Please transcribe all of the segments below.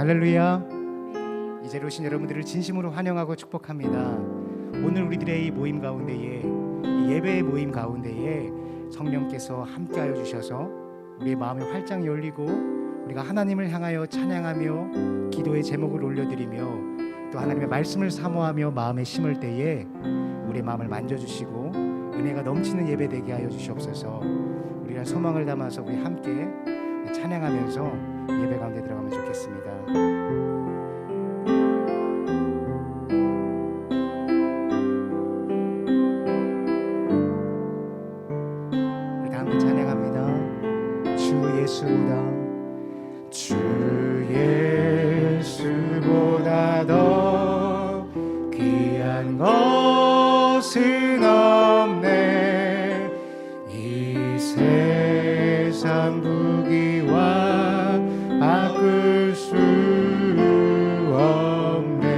할렐루야. 이제로 오신 여러분들을 진심으로 환영하고 축복합니다. 오늘 우리들의 이 모임 가운데에, 이 예배의 모임 가운데에 성령께서 함께하여 주셔서 우리의 마음이 활짝 열리고 우리가 하나님을 향하여 찬양하며 기도의 제목을 올려드리며 또 하나님의 말씀을 사모하며 마음에 심을 때에 우리의 마음을 만져주시고 은혜가 넘치는 예배 되게 하여 주시옵소서. 우리가 소망을 담아서 우리 함께 찬양하면서 예배 가운데 들어가면 좋겠습니다. 우리 다 함께 찬양합니다. 주 예수보다, 주 예수보다 더 귀한 것은 없네. 이 세상 부귀와 바꿀 수 없네.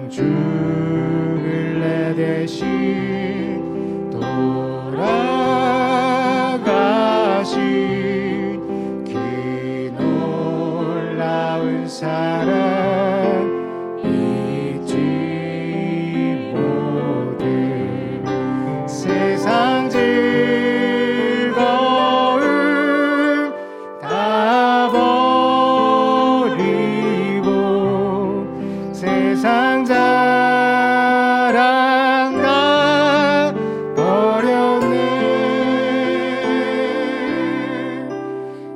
육중을 내 대신 돌아가신 그 놀라운 사랑 잊지 못해. 세상 즐거움 다 버리고 세상 자랑 다 버렸네.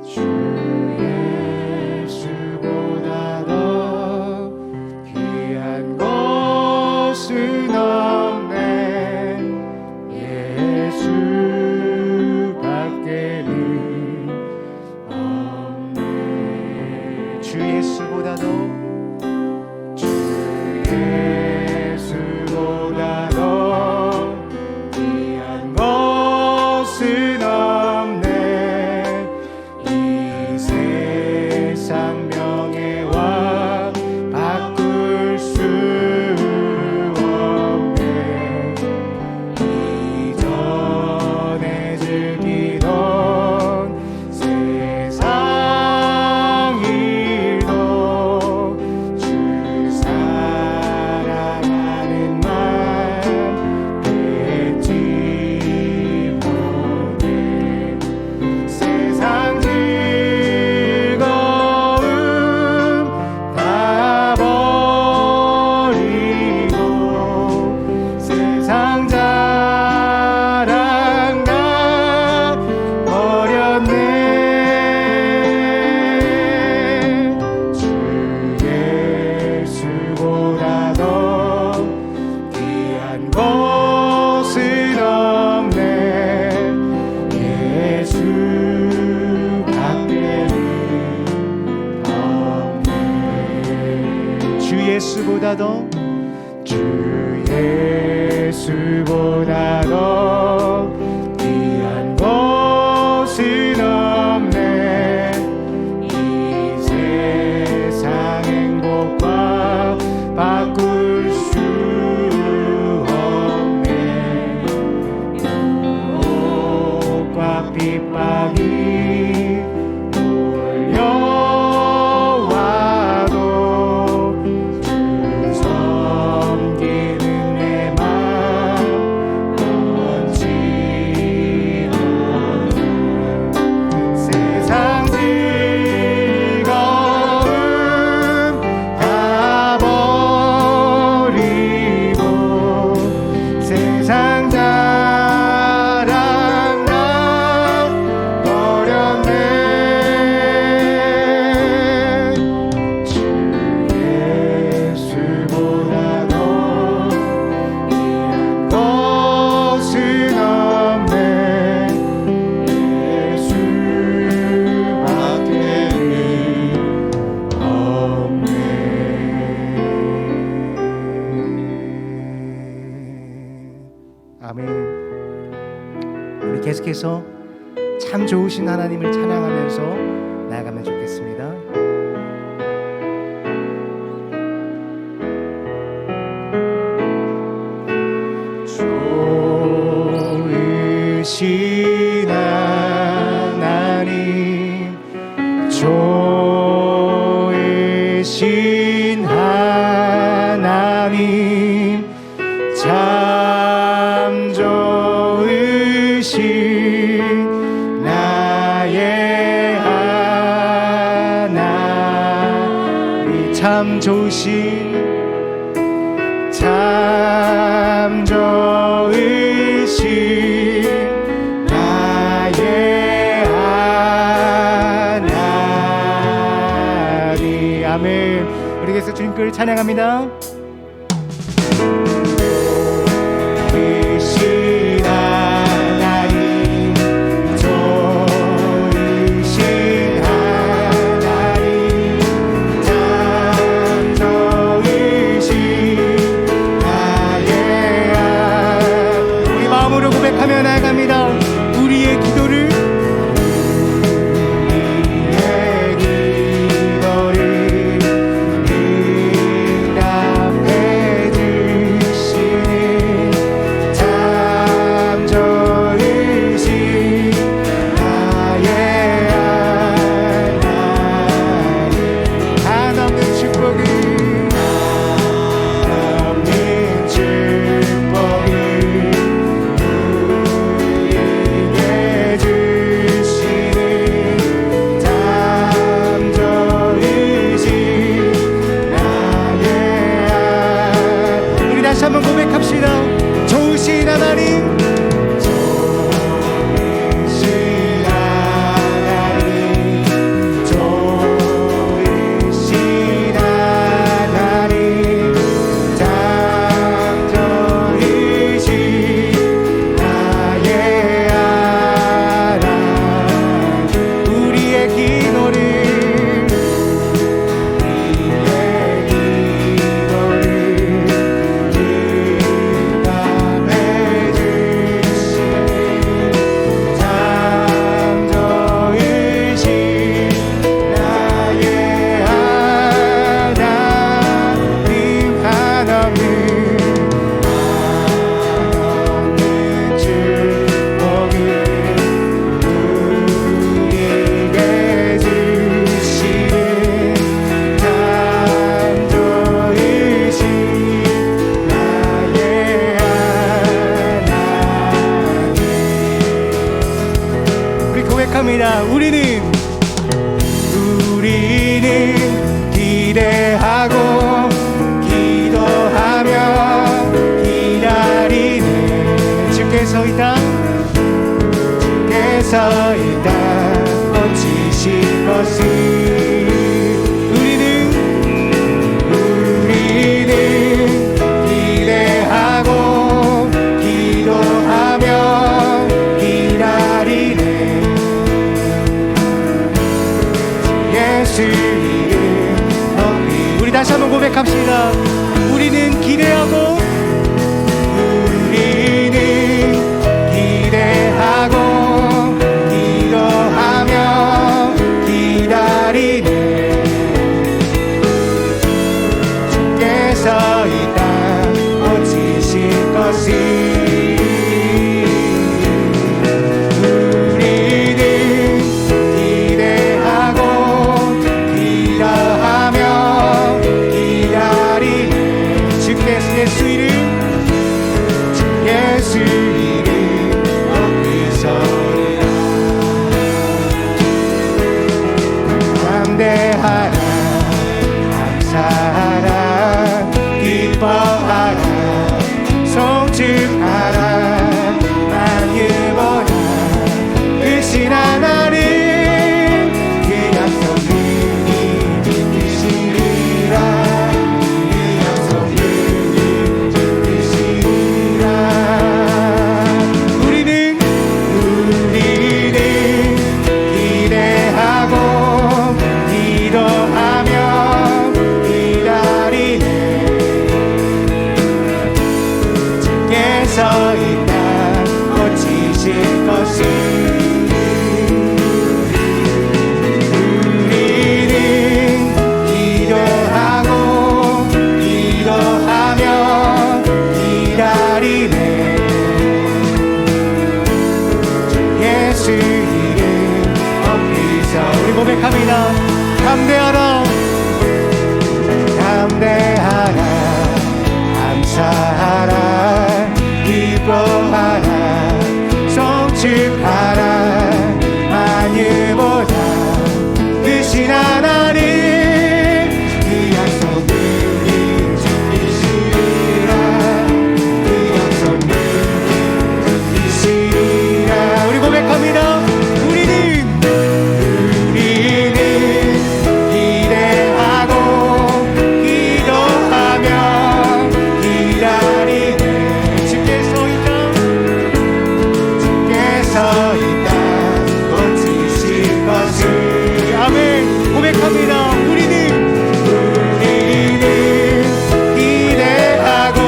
주 예수보다 더 귀한 것은 없네. 예수밖에는 없네. 주 예수보다도, 주 예수보다도 귀한 것은 없네. 이 세상 명예와 바꿀 수 없네. 이전에 즐기던 세상 일도 주 사랑하는 마음 잊지 못해. 세상 즐거움 다 버리고 세상 자랑 다 버렸네. 주 예수보다 더 귀한 것은 없네. 예수밖에는 없네. 주 예수보다도, 주 예수보다도 귀한 것은 없네. 이 세상 행복과 바꿀 수 없네. 유혹과 핍박이 몰려와도 주 섬기는 내 맘 변치 않아. 세상 즐거움 다 버리고 세상 자랑 다 버렸네. 주 예수보다도 귀한 것은 없네. 예수밖에는 없네. 아멘. 우리 계속해서 참 좋으신 하나님을 찬양하면서 나아가면 좋겠습니다. 좋으신 하나님, 좋으신 주신 나의 하나님 참 좋으신 참 좋으신 나의 하나님. 아멘. 우리 계속 주님께 찬양합니다. 좋으신 하나님 좋으신 하나님 참 좋으신 나의 하나님. 우리 마음으로 고백하며 나아갑니다. 우리의 기도를 한번 고백합시다. 좋으신 하나님 좋으신 하나님 좋으신 하나님 참 좋으신 나의 하나님. 우리의 기도를 우리는 기대하고 기도하며 기다리네. 주께 서 있다 주께 서 있다 고치실 것을. 우리는 기대하고 기도하며 기다리네. 예수 이름 높이. 우리 다시 한번 고백합시다. 우리는 기대하고 기대하고 기도하며 기다리네. 주께서 이 땅 고치실 것을. 예수 이름 높이소리라. 담대하라 감사하라 기뻐하라 송축하라 만유보라. 크신 하나님 그 약속 능히 지키시리라. 서 있다 고치실 것을. 우리는 기도하고 기도하며 기다리네. 예수 이름 높이소. 우리 고백합니다. 담대하라 담대하라 감사하라 기뻐하라 송축하라 즉 하나님보다 크신 하나님 그 약속을 지키시리라 그 약속을 지키시리라 우리 고백합니다. 우리는 기대하고 기도하며 기다리네 주께 서 있다 고치실 것을 아멘 고백합니다. 우리는 기대하고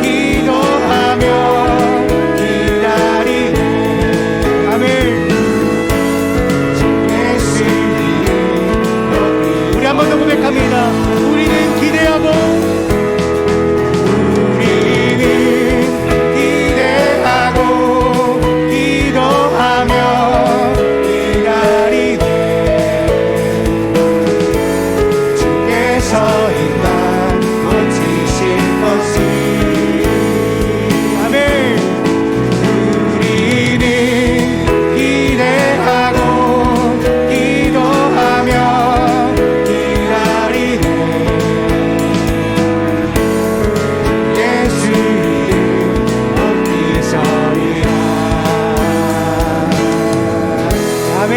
기도하며 기다리네 아멘 예수님 우리 한 번 더 고백합니다. 우리는 기대하고 기도하며 기다리네 주께서 이 땅 고치실 것을 아멘 우리는 기대하고 기도하며 기다리네 예수 이름 높이 서리라 아멘.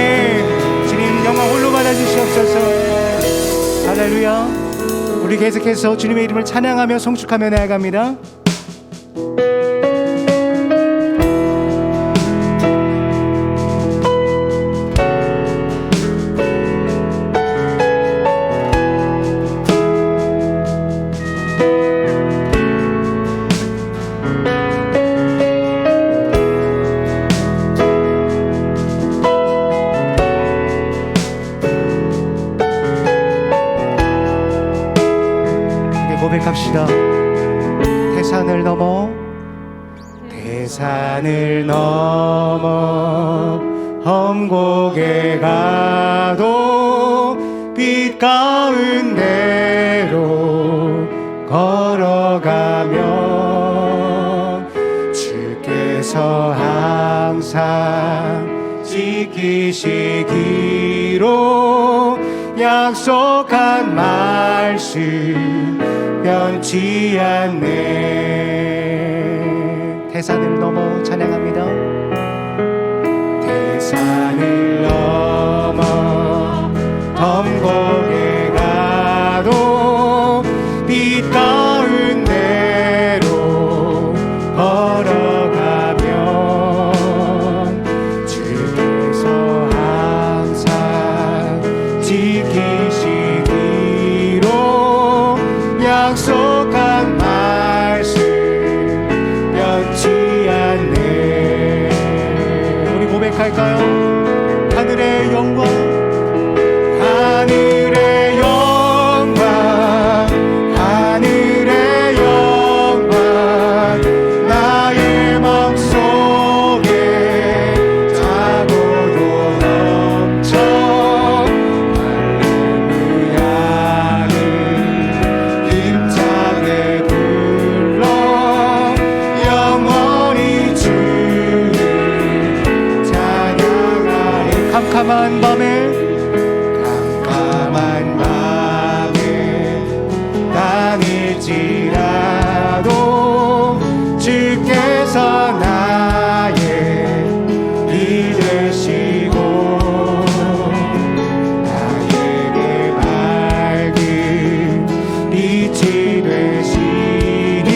주님 영광 홀로 받아주시옵소서. 할렐루야. 우리 계속해서 주님의 이름을 찬양하며 송축하며 나아갑니다. 고백합시다. 태산을 넘어 험곡에 가도 빛 가운데로 걸어가면 주께서 항상 지키시기로 약속한 말씀 변치 않네. 태산을 넘어 찬양합니다. 태산을 넘어 험곡에 가도 빛 가운데로 걸어가면 주께서 항상 지키시기로 약속한 말씀 변치 않네. 우리 고백할까요? 하늘의 영광 하늘의 영광 하늘의 영광 나의 맘속에 자고도 넘쳐 할렐루야를 힘차게 불러 영원히 주를 찬양하리. 캄캄한 밤에 당일지라도 주께서 나의 이 되시고 나에게 밝은 빛이 되시니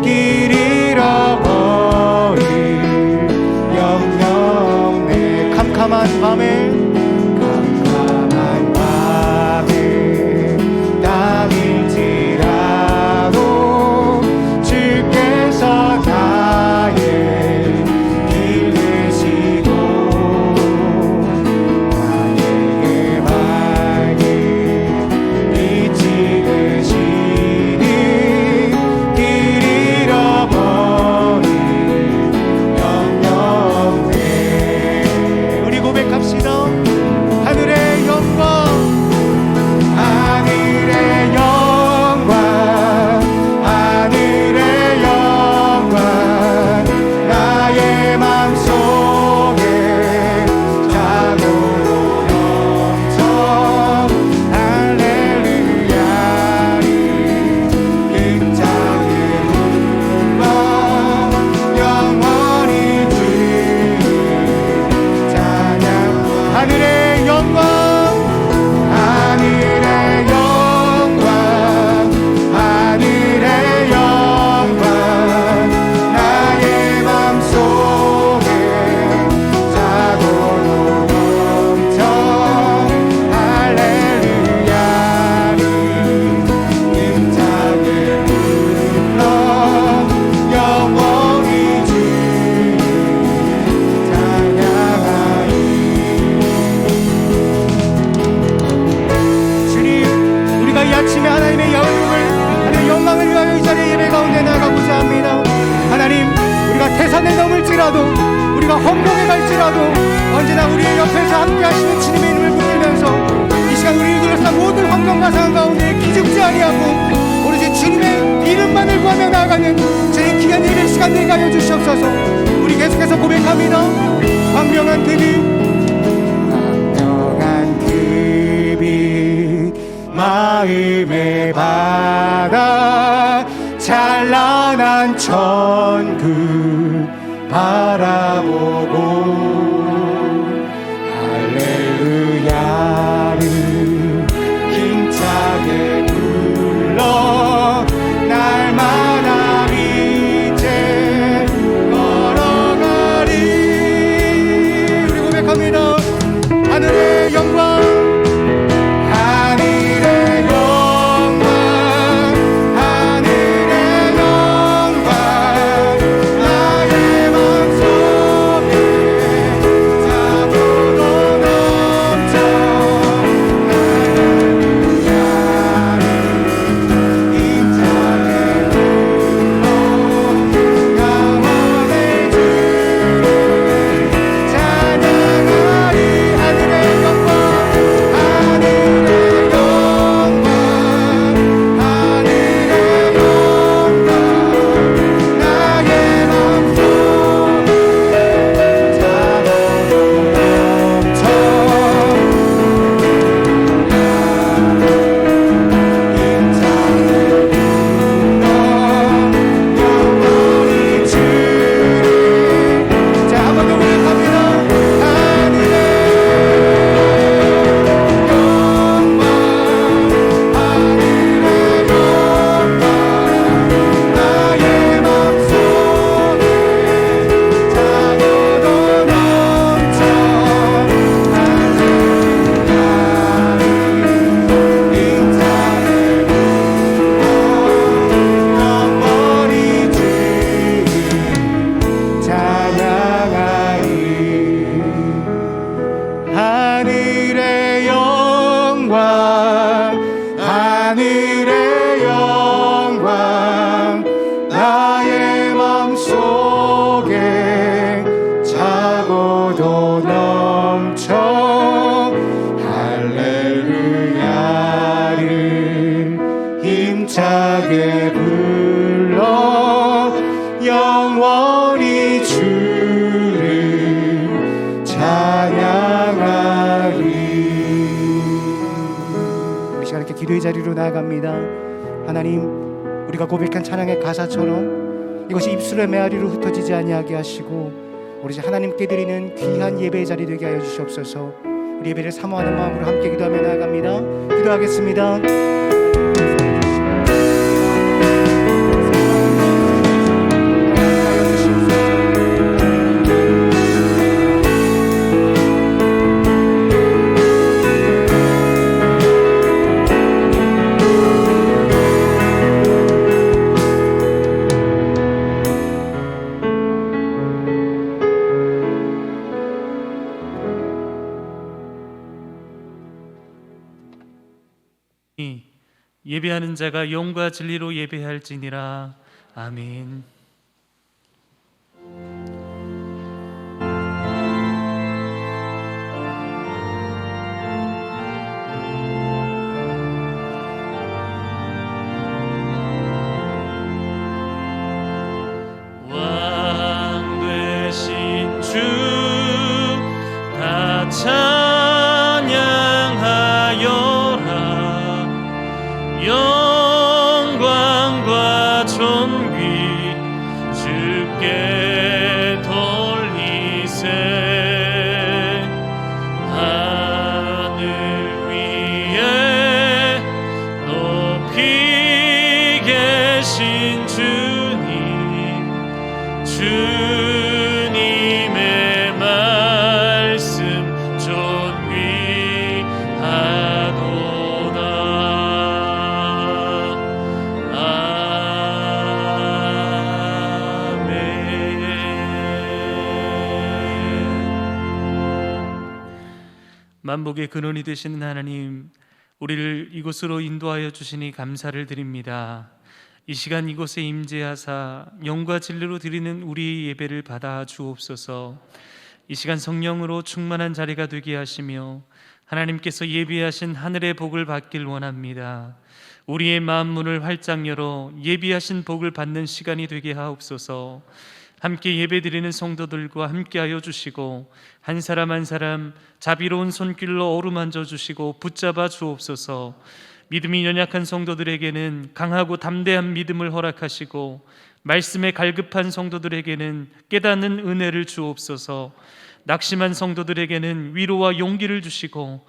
길 잃어버릴 영영 내 캄캄한 밤에 갈지라도, 우리가 험동에 갈지라도 언제나 우리의 옆에서 함께 하시는 주님의 이름을 붙들면서 이 시간 우리를 둘러싼 모든 환경과 상황 가운데 기죽지 아니하고 오로지 주님의 이름만을 구하며 나아가는 저희 귀한 예배 시간 되게 하여 주시옵소서. 우리 계속해서 고백합니다. 광명한 그 빛 마음의 바다 찬란한 천국 바라보고 할렐루야를 힘차게 불러 날마다 이제 걸어가리. 우리 고백합니다. 하늘의 영광 힘차게 불러 영원히 주를 찬양하리. 우리 시간 이렇게 기도의 자리로 나아갑니다. 하나님, 우리가 고백한 찬양의 가사처럼 이것이 입술의 메아리로 흩어지지 아니하게 하시고 우리 하나님께 드리는 귀한 예배의 자리 되게 하여 주시옵소서. 우리 예배를 사모하는 마음으로 함께 기도하며 나아갑니다. 기도하겠습니다. 예배하는 자가 영과 진리로 예배할지니라. 아멘. 왕 되신 주 다 찬양하여라. 영광과 존귀 주께 돌리세. 하늘 위에 높이 계신 주님, 주님의 말씀 존귀하도다. 만복의 근원이 되시는 하나님, 우리를 이곳으로 인도하여 주시니 감사를 드립니다. 이 시간 이곳에 임재하사 영과 진리로 드리는 우리의 예배를 받아 주옵소서. 이 시간 성령으로 충만한 자리가 되게 하시며 하나님께서 예비하신 하늘의 복을 받길 원합니다. 우리의 마음 문을 활짝 열어 예비하신 복을 받는 시간이 되게 하옵소서. 함께 예배드리는 성도들과 함께하여 주시고 한 사람 한 사람 자비로운 손길로 어루만져 주시고 붙잡아 주옵소서. 믿음이 연약한 성도들에게는 강하고 담대한 믿음을 허락하시고 말씀에 갈급한 성도들에게는 깨닫는 은혜를 주옵소서. 낙심한 성도들에게는 위로와 용기를 주시고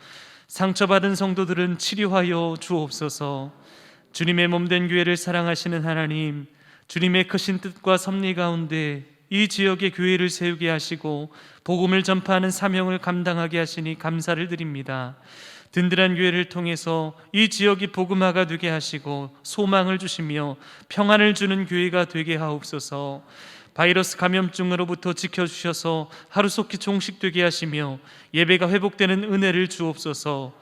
상처받은 성도들은 치료하여 주옵소서. 주님의 몸된 교회를 사랑하시는 하나님, 주님의 크신 뜻과 섭리 가운데 이 지역의 교회를 세우게 하시고 복음을 전파하는 사명을 감당하게 하시니 감사를 드립니다. 든든한 교회를 통해서 이 지역이 복음화가 되게 하시고 소망을 주시며 평안을 주는 교회가 되게 하옵소서. 바이러스 감염증으로부터 지켜주셔서 하루속히 종식되게 하시며 예배가 회복되는 은혜를 주옵소서.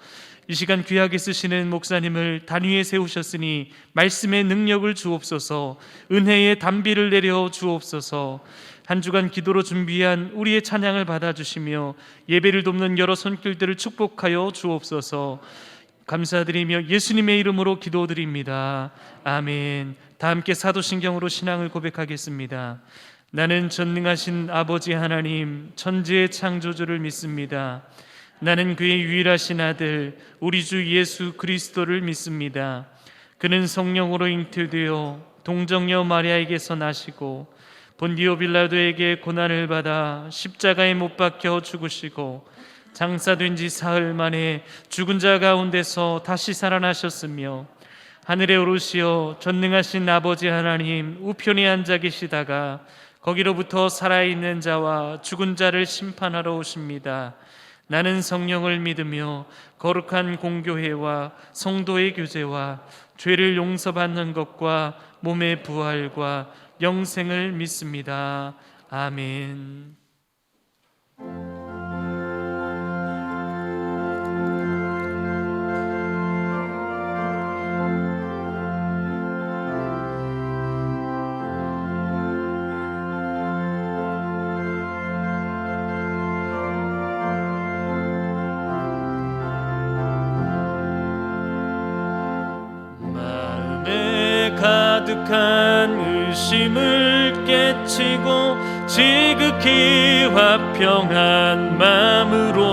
이 시간 귀하게 쓰시는 목사님을 단위에 세우셨으니 말씀의 능력을 주옵소서. 은혜의 단비를 내려 주옵소서. 한 주간 기도로 준비한 우리의 찬양을 받아주시며 예배를 돕는 여러 손길들을 축복하여 주옵소서. 감사드리며 예수님의 이름으로 기도드립니다. 아멘. 다 함께 사도신경으로 신앙을 고백하겠습니다. 나는 전능하신 아버지 하나님 천지의 창조주를 믿습니다. 나는 그의 유일하신 아들 우리 주 예수 그리스도를 믿습니다. 그는 성령으로 잉태되어 동정녀 마리아에게서 나시고 본디오 빌라도에게 고난을 받아 십자가에 못 박혀 죽으시고 장사된 지 사흘 만에 죽은 자 가운데서 다시 살아나셨으며 하늘에 오르시어 전능하신 아버지 하나님 우편에 앉아 계시다가 거기로부터 살아있는 자와 죽은 자를 심판하러 오십니다. 나는 성령을 믿으며 거룩한 공교회와 성도의 교제와 죄를 용서받는 것과 몸의 부활과 영생을 믿습니다. 아멘. 가득한 의심을 깨치고 지극히 화평한 마음으로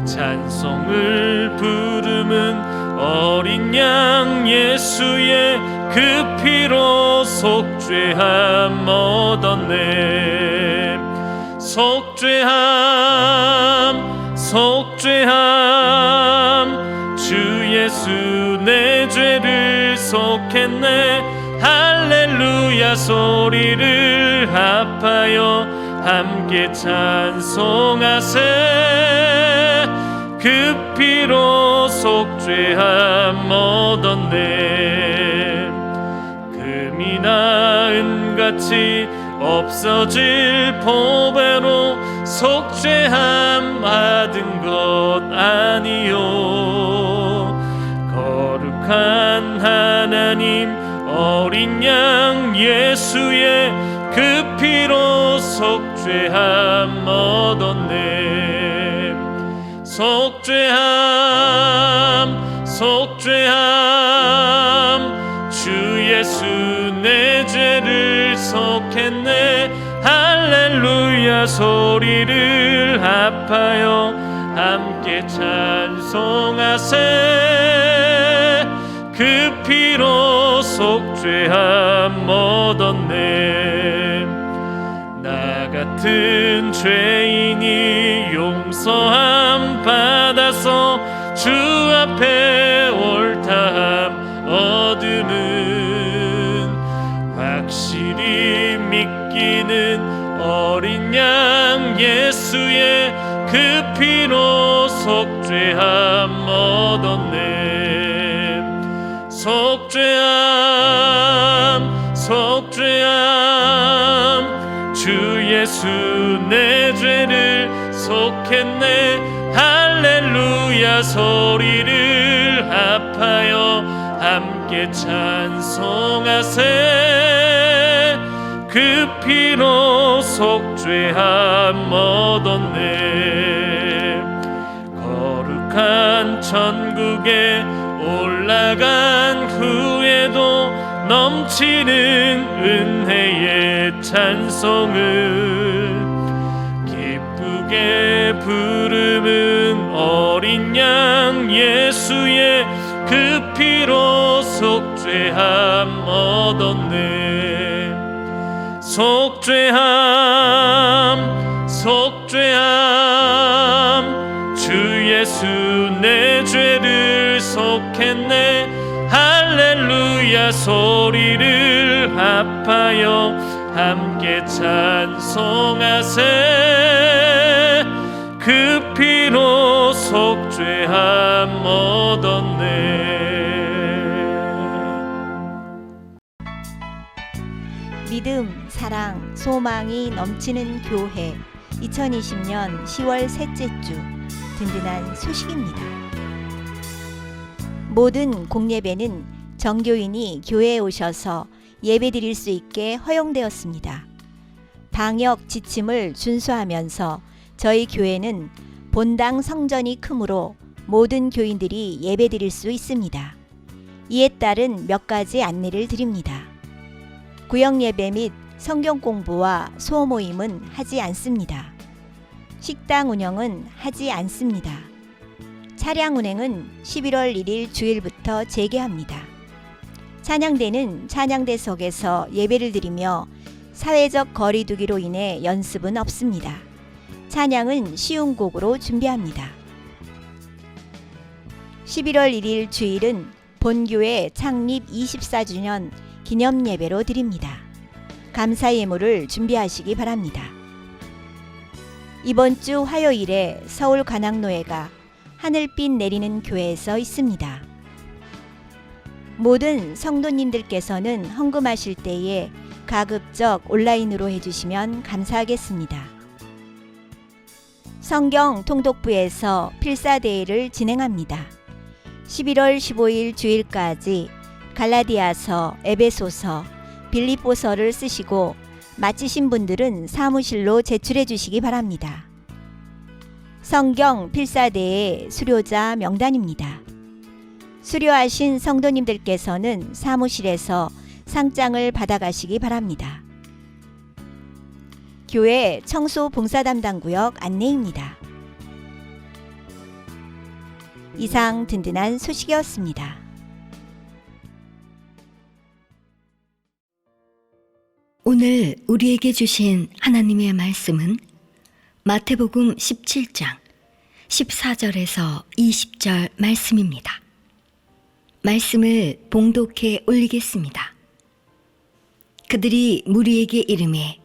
찬송을 부르는 어린 양 예수의 그 피로 속죄함 얻었네. 속죄함 속죄함 주 예수 내 죄를 속했네. 할렐루야 소리를 합하여 함께 찬송하세. 그 피로 속죄함 얻었네. 금이나 은같이 없어질 보배로 속죄함 받은 것 아니요. 거룩한 하나님 어린 양 예수의 그 피로 속죄함 얻었네. 속죄함 속죄함 주 예수 내 죄를 속했네. 할렐루야 소리를 합하여 함께 찬송하세. 그 피로 속죄함 얻었네. 나 같은 죄인이 용서함 받아서 주 앞에 옳다함 얻음은 확실히 믿기는 어린 양 예수의 그 피로 속죄함 얻었네. 속죄함 속죄함 주 예수 내 죄를 속했네. 할렐루야 소리를 합하여 함께 함께 찬송하세. 그 피로 속죄함 얻었네. 거룩한 천국에 올라간 후에도 넘치는 은혜의 찬송을 기쁘게 부르는 어린 양 예수의 그 피로 속죄함 얻었네. 속죄함 속죄함 주 예수 내 죄를 속했네. 할렐루야 소리를 합하여 함께 찬송하세. 그 피로 속죄함 얻었네. 믿음, 사랑, 소망이 넘치는 교회 2020년 10월 셋째 주 든든한 소식입니다. 모든 공예배는 정교인이 교회에 오셔서 예배드릴 수 있게 허용되었습니다. 방역 지침을 준수하면서 저희 교회는 본당 성전이 크므로 모든 교인들이 예배드릴 수 있습니다. 이에 따른 몇 가지 안내를 드립니다. 구역 예배 및 성경 공부와 소모임은 하지 않습니다. 식당 운영은 하지 않습니다. 차량 운행은 11월 1일 주일부터 재개합니다. 찬양대는 찬양대석에서 예배를 드리며 사회적 거리 두기로 인해 연습은 없습니다. 찬양은 쉬운 곡으로 준비합니다. 11월 1일 주일은 본교회 창립 24주년 기념 예배로 드립니다. 감사 예물을 준비하시기 바랍니다. 이번 주 화요일에 서울 관악노예가 하늘빛 내리는 교회에서 있습니다. 모든 성도님들께서는 헌금하실 때에 가급적 온라인으로 해주시면 감사하겠습니다. 성경 통독부에서 필사대회를 진행합니다. 11월 15일 주일까지 갈라디아서, 에베소서, 빌립보서를 쓰시고 마치신 분들은 사무실로 제출해 주시기 바랍니다. 성경 필사대회 수료자 명단입니다. 수료하신 성도님들께서는 사무실에서 상장을 받아가시기 바랍니다. 교회 청소 봉사담당구역 안내입니다. 이상 든든한 소식이었습니다. 오늘 우리에게 주신 하나님의 말씀은 마태복음 17장 14절에서 20절 말씀입니다. 말씀을 봉독해 올리겠습니다. 그들이 무리에게 이르매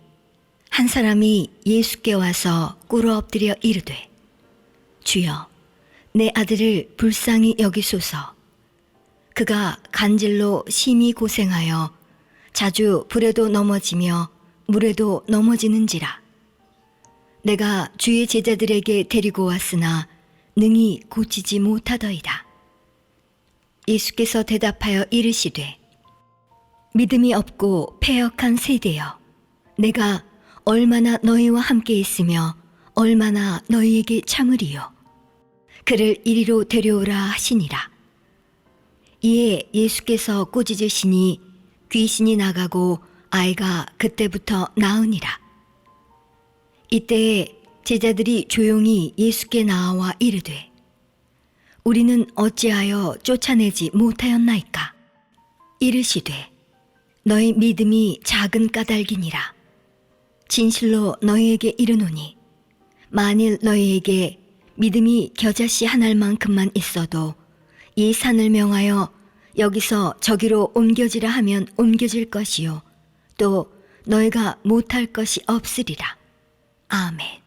한 사람이 예수께 와서 꿇어 엎드려 이르되 주여 내 아들을 불쌍히 여기소서. 그가 간질로 심히 고생하여 자주 불에도 넘어지며 물에도 넘어지는지라. 내가 주의 제자들에게 데리고 왔으나 능히 고치지 못하더이다. 예수께서 대답하여 이르시되 믿음이 없고 패역한 세대여, 내가 얼마나 너희와 함께 있으며 얼마나 너희에게 참으리요. 그를 이리로 데려오라 하시니라. 이에 예수께서 꾸짖으시니 귀신이 나가고 아이가 그때부터 나으니라. 이때에 제자들이 조용히 예수께 나와 이르되 우리는 어찌하여 쫓아내지 못하였나이까? 이르시되 너희 믿음이 작은 까닭이니라. 진실로 너희에게 이르노니 만일 너희에게 믿음이 겨자씨 한 알만큼만 있어도 이 산을 명하여 여기서 저기로 옮겨지라 하면 옮겨질 것이요 또 너희가 못할 것이 없으리라. 아멘.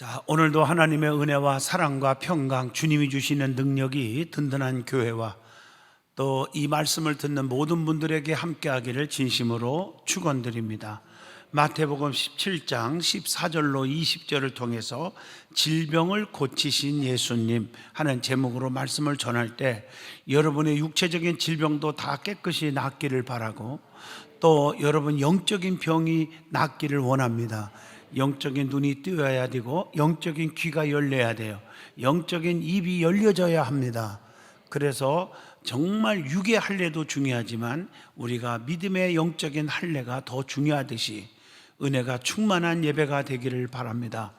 자, 오늘도 하나님의 은혜와 사랑과 평강, 주님이 주시는 능력이 든든한 교회와 또 이 말씀을 듣는 모든 분들에게 함께하기를 진심으로 축원드립니다. 마태복음 17장 14절로 20절을 통해서 질병을 고치신 예수님 하는 제목으로 말씀을 전할 때 여러분의 육체적인 질병도 다 깨끗이 낫기를 바라고 또 여러분 영적인 병이 낫기를 원합니다. 영적인 눈이 뜨여야 되고 영적인 귀가 열려야 돼요. 영적인 입이 열려져야 합니다. 그래서 정말 육의 할례도 중요하지만 우리가 믿음의 영적인 할례가 더 중요하듯이 은혜가 충만한 예배가 되기를 바랍니다.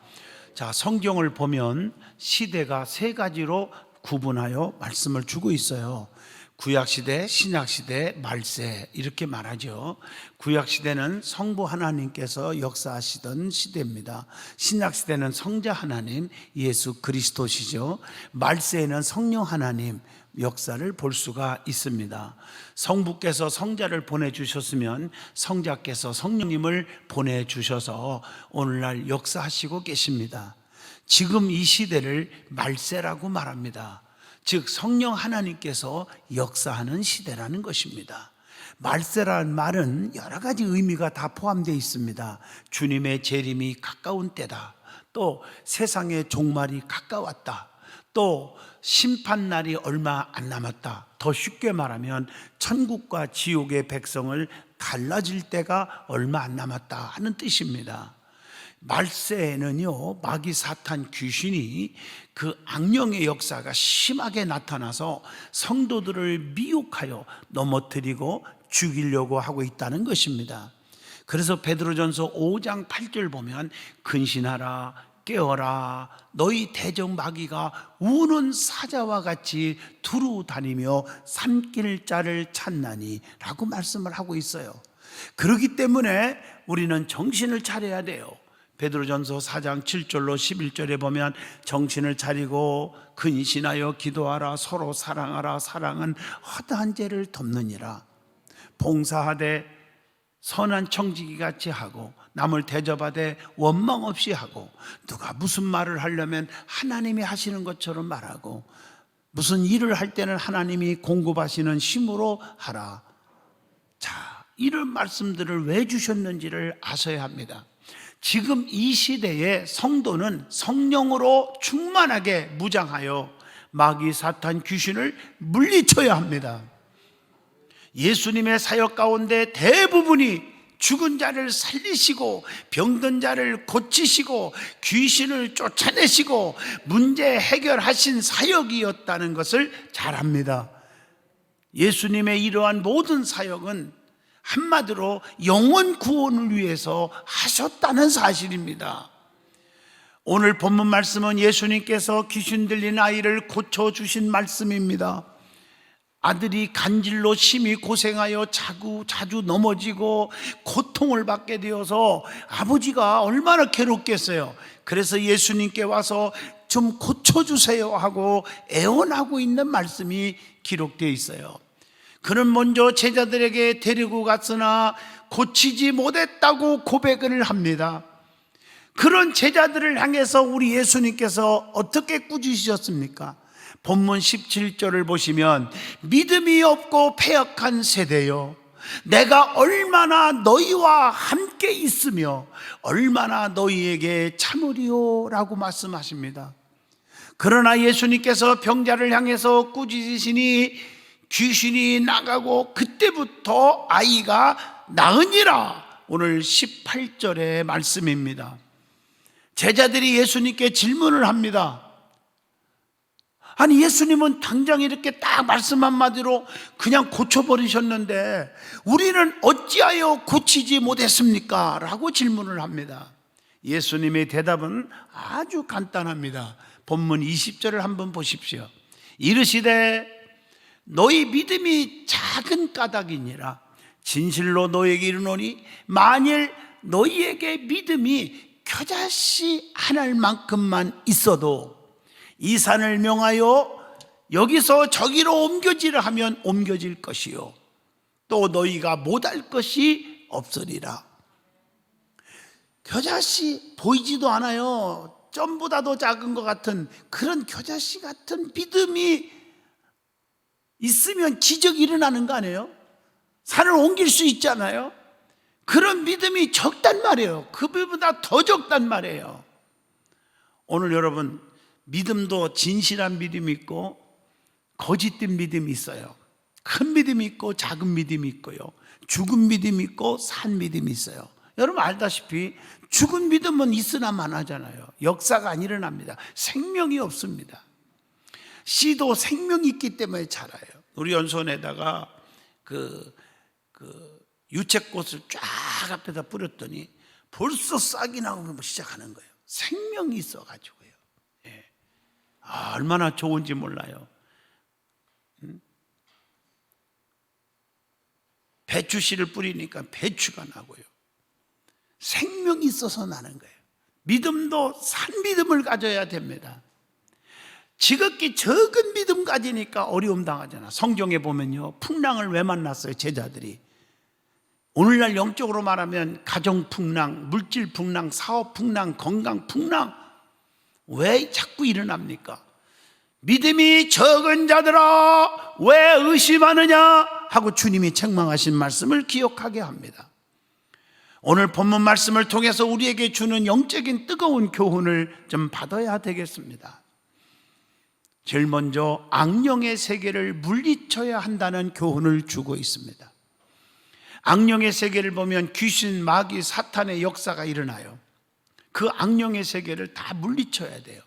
자, 성경을 보면 시대가 세 가지로 구분하여 말씀을 주고 있어요. 구약시대, 신약시대, 말세 이렇게 말하죠. 구약시대는 성부 하나님께서 역사하시던 시대입니다. 신약시대는 성자 하나님 예수 그리스도시죠. 말세에는 성령 하나님 역사를 볼 수가 있습니다. 성부께서 성자를 보내주셨으면 성자께서 성령님을 보내주셔서 오늘날 역사하시고 계십니다. 지금 이 시대를 말세라고 말합니다. 즉 성령 하나님께서 역사하는 시대라는 것입니다. 말세라는 말은 여러 가지 의미가 다 포함되어 있습니다. 주님의 재림이 가까운 때다. 또 세상의 종말이 가까웠다. 또 심판날이 얼마 안 남았다. 더 쉽게 말하면 천국과 지옥의 백성을 갈라질 때가 얼마 안 남았다 하는 뜻입니다. 말세에는요, 마귀 사탄 귀신이 그 악령의 역사가 심하게 나타나서 성도들을 미혹하여 넘어뜨리고 죽이려고 하고 있다는 것입니다. 그래서 베드로전서 5장 8절 보면 근신하라 깨어라 너희 대적 마귀가 우는 사자와 같이 두루 다니며 삼킬 자를 찾나니 라고 말씀을 하고 있어요. 그렇기 때문에 우리는 정신을 차려야 돼요. 베드로전서 4장 7절로 11절에 보면 정신을 차리고 근신하여 기도하라 서로 사랑하라 사랑은 허다한 죄를 덮느니라. 봉사하되 선한 청지기 같이 하고 남을 대접하되 원망 없이 하고 누가 무슨 말을 하려면 하나님이 하시는 것처럼 말하고 무슨 일을 할 때는 하나님이 공급하시는 힘으로 하라. 자, 이런 말씀들을 왜 주셨는지를 아셔야 합니다. 지금 이 시대에 성도는 성령으로 충만하게 무장하여 마귀 사탄 귀신을 물리쳐야 합니다. 예수님의 사역 가운데 대부분이 죽은 자를 살리시고 병든 자를 고치시고 귀신을 쫓아내시고 문제 해결하신 사역이었다는 것을 잘 압니다. 예수님의 이러한 모든 사역은 한마디로 영혼 구원을 위해서 하셨다는 사실입니다. 오늘 본문 말씀은 예수님께서 귀신 들린 아이를 고쳐주신 말씀입니다. 아들이 간질로 심히 고생하여 자주 넘어지고 고통을 받게 되어서 아버지가 얼마나 괴롭겠어요. 그래서 예수님께 와서 좀 고쳐주세요 하고 애원하고 있는 말씀이 기록되어 있어요. 그는 먼저 제자들에게 데리고 갔으나 고치지 못했다고 고백을 합니다. 그런 제자들을 향해서 우리 예수님께서 어떻게 꾸짖으셨습니까? 본문 17절을 보시면 믿음이 없고 패역한 세대여 내가 얼마나 너희와 함께 있으며 얼마나 너희에게 참으리요 라고 말씀하십니다. 그러나 예수님께서 병자를 향해서 꾸짖으시니 귀신이 나가고 그때부터 아이가 나으니라. 오늘 18절의 말씀입니다. 제자들이 예수님께 질문을 합니다. 아니 예수님은 당장 이렇게 딱 말씀 한마디로 그냥 고쳐버리셨는데 우리는 어찌하여 고치지 못했습니까? 라고 질문을 합니다. 예수님의 대답은 아주 간단합니다. 본문 20절을 한번 보십시오. 이르시되 너희 믿음이 작은 까닭이니라. 진실로 너희에게 이르노니 만일 너희에게 믿음이 겨자씨 한 알만큼만 있어도 이 산을 명하여 여기서 저기로 옮겨지라 하면 옮겨질 것이요 또 너희가 못할 것이 없으리라. 겨자씨 보이지도 않아요. 점보다도 작은 것 같은 그런 겨자씨 같은 믿음이 있으면 기적이 일어나는 거 아니에요? 산을 옮길 수 있잖아요. 그런 믿음이 적단 말이에요. 그보다 더 적단 말이에요. 오늘 여러분, 믿음도 진실한 믿음이 있고 거짓된 믿음이 있어요. 큰 믿음이 있고 작은 믿음이 있고요, 죽은 믿음이 있고 산 믿음이 있어요. 여러분 알다시피 죽은 믿음은 있으나 마나잖아요. 역사가 안 일어납니다. 생명이 없습니다. 씨도 생명이 있기 때문에 자라요. 우리 연수원에다가 그 유채꽃을 쫙 앞에다 뿌렸더니 벌써 싹이 나오기 시작하는 거예요. 생명이 있어가지고요. 예. 얼마나 좋은지 몰라요. 배추 씨를 뿌리니까 배추가 나고요. 생명이 있어서 나는 거예요. 믿음도 산 믿음을 가져야 됩니다. 지극히 적은 믿음 가지니까 어려움 당하잖아. 성경에 보면요, 풍랑을 왜 만났어요? 제자들이. 오늘날 영적으로 말하면 가정 풍랑, 물질 풍랑, 사업 풍랑, 건강 풍랑. 왜 자꾸 일어납니까? 믿음이 적은 자들아 왜 의심하느냐 하고 주님이 책망하신 말씀을 기억하게 합니다. 오늘 본문 말씀을 통해서 우리에게 주는 영적인 뜨거운 교훈을 좀 받아야 되겠습니다. 제일 먼저 악령의 세계를 물리쳐야 한다는 교훈을 주고 있습니다. 악령의 세계를 보면 귀신, 마귀, 사탄의 역사가 일어나요. 그 악령의 세계를 다 물리쳐야 돼요.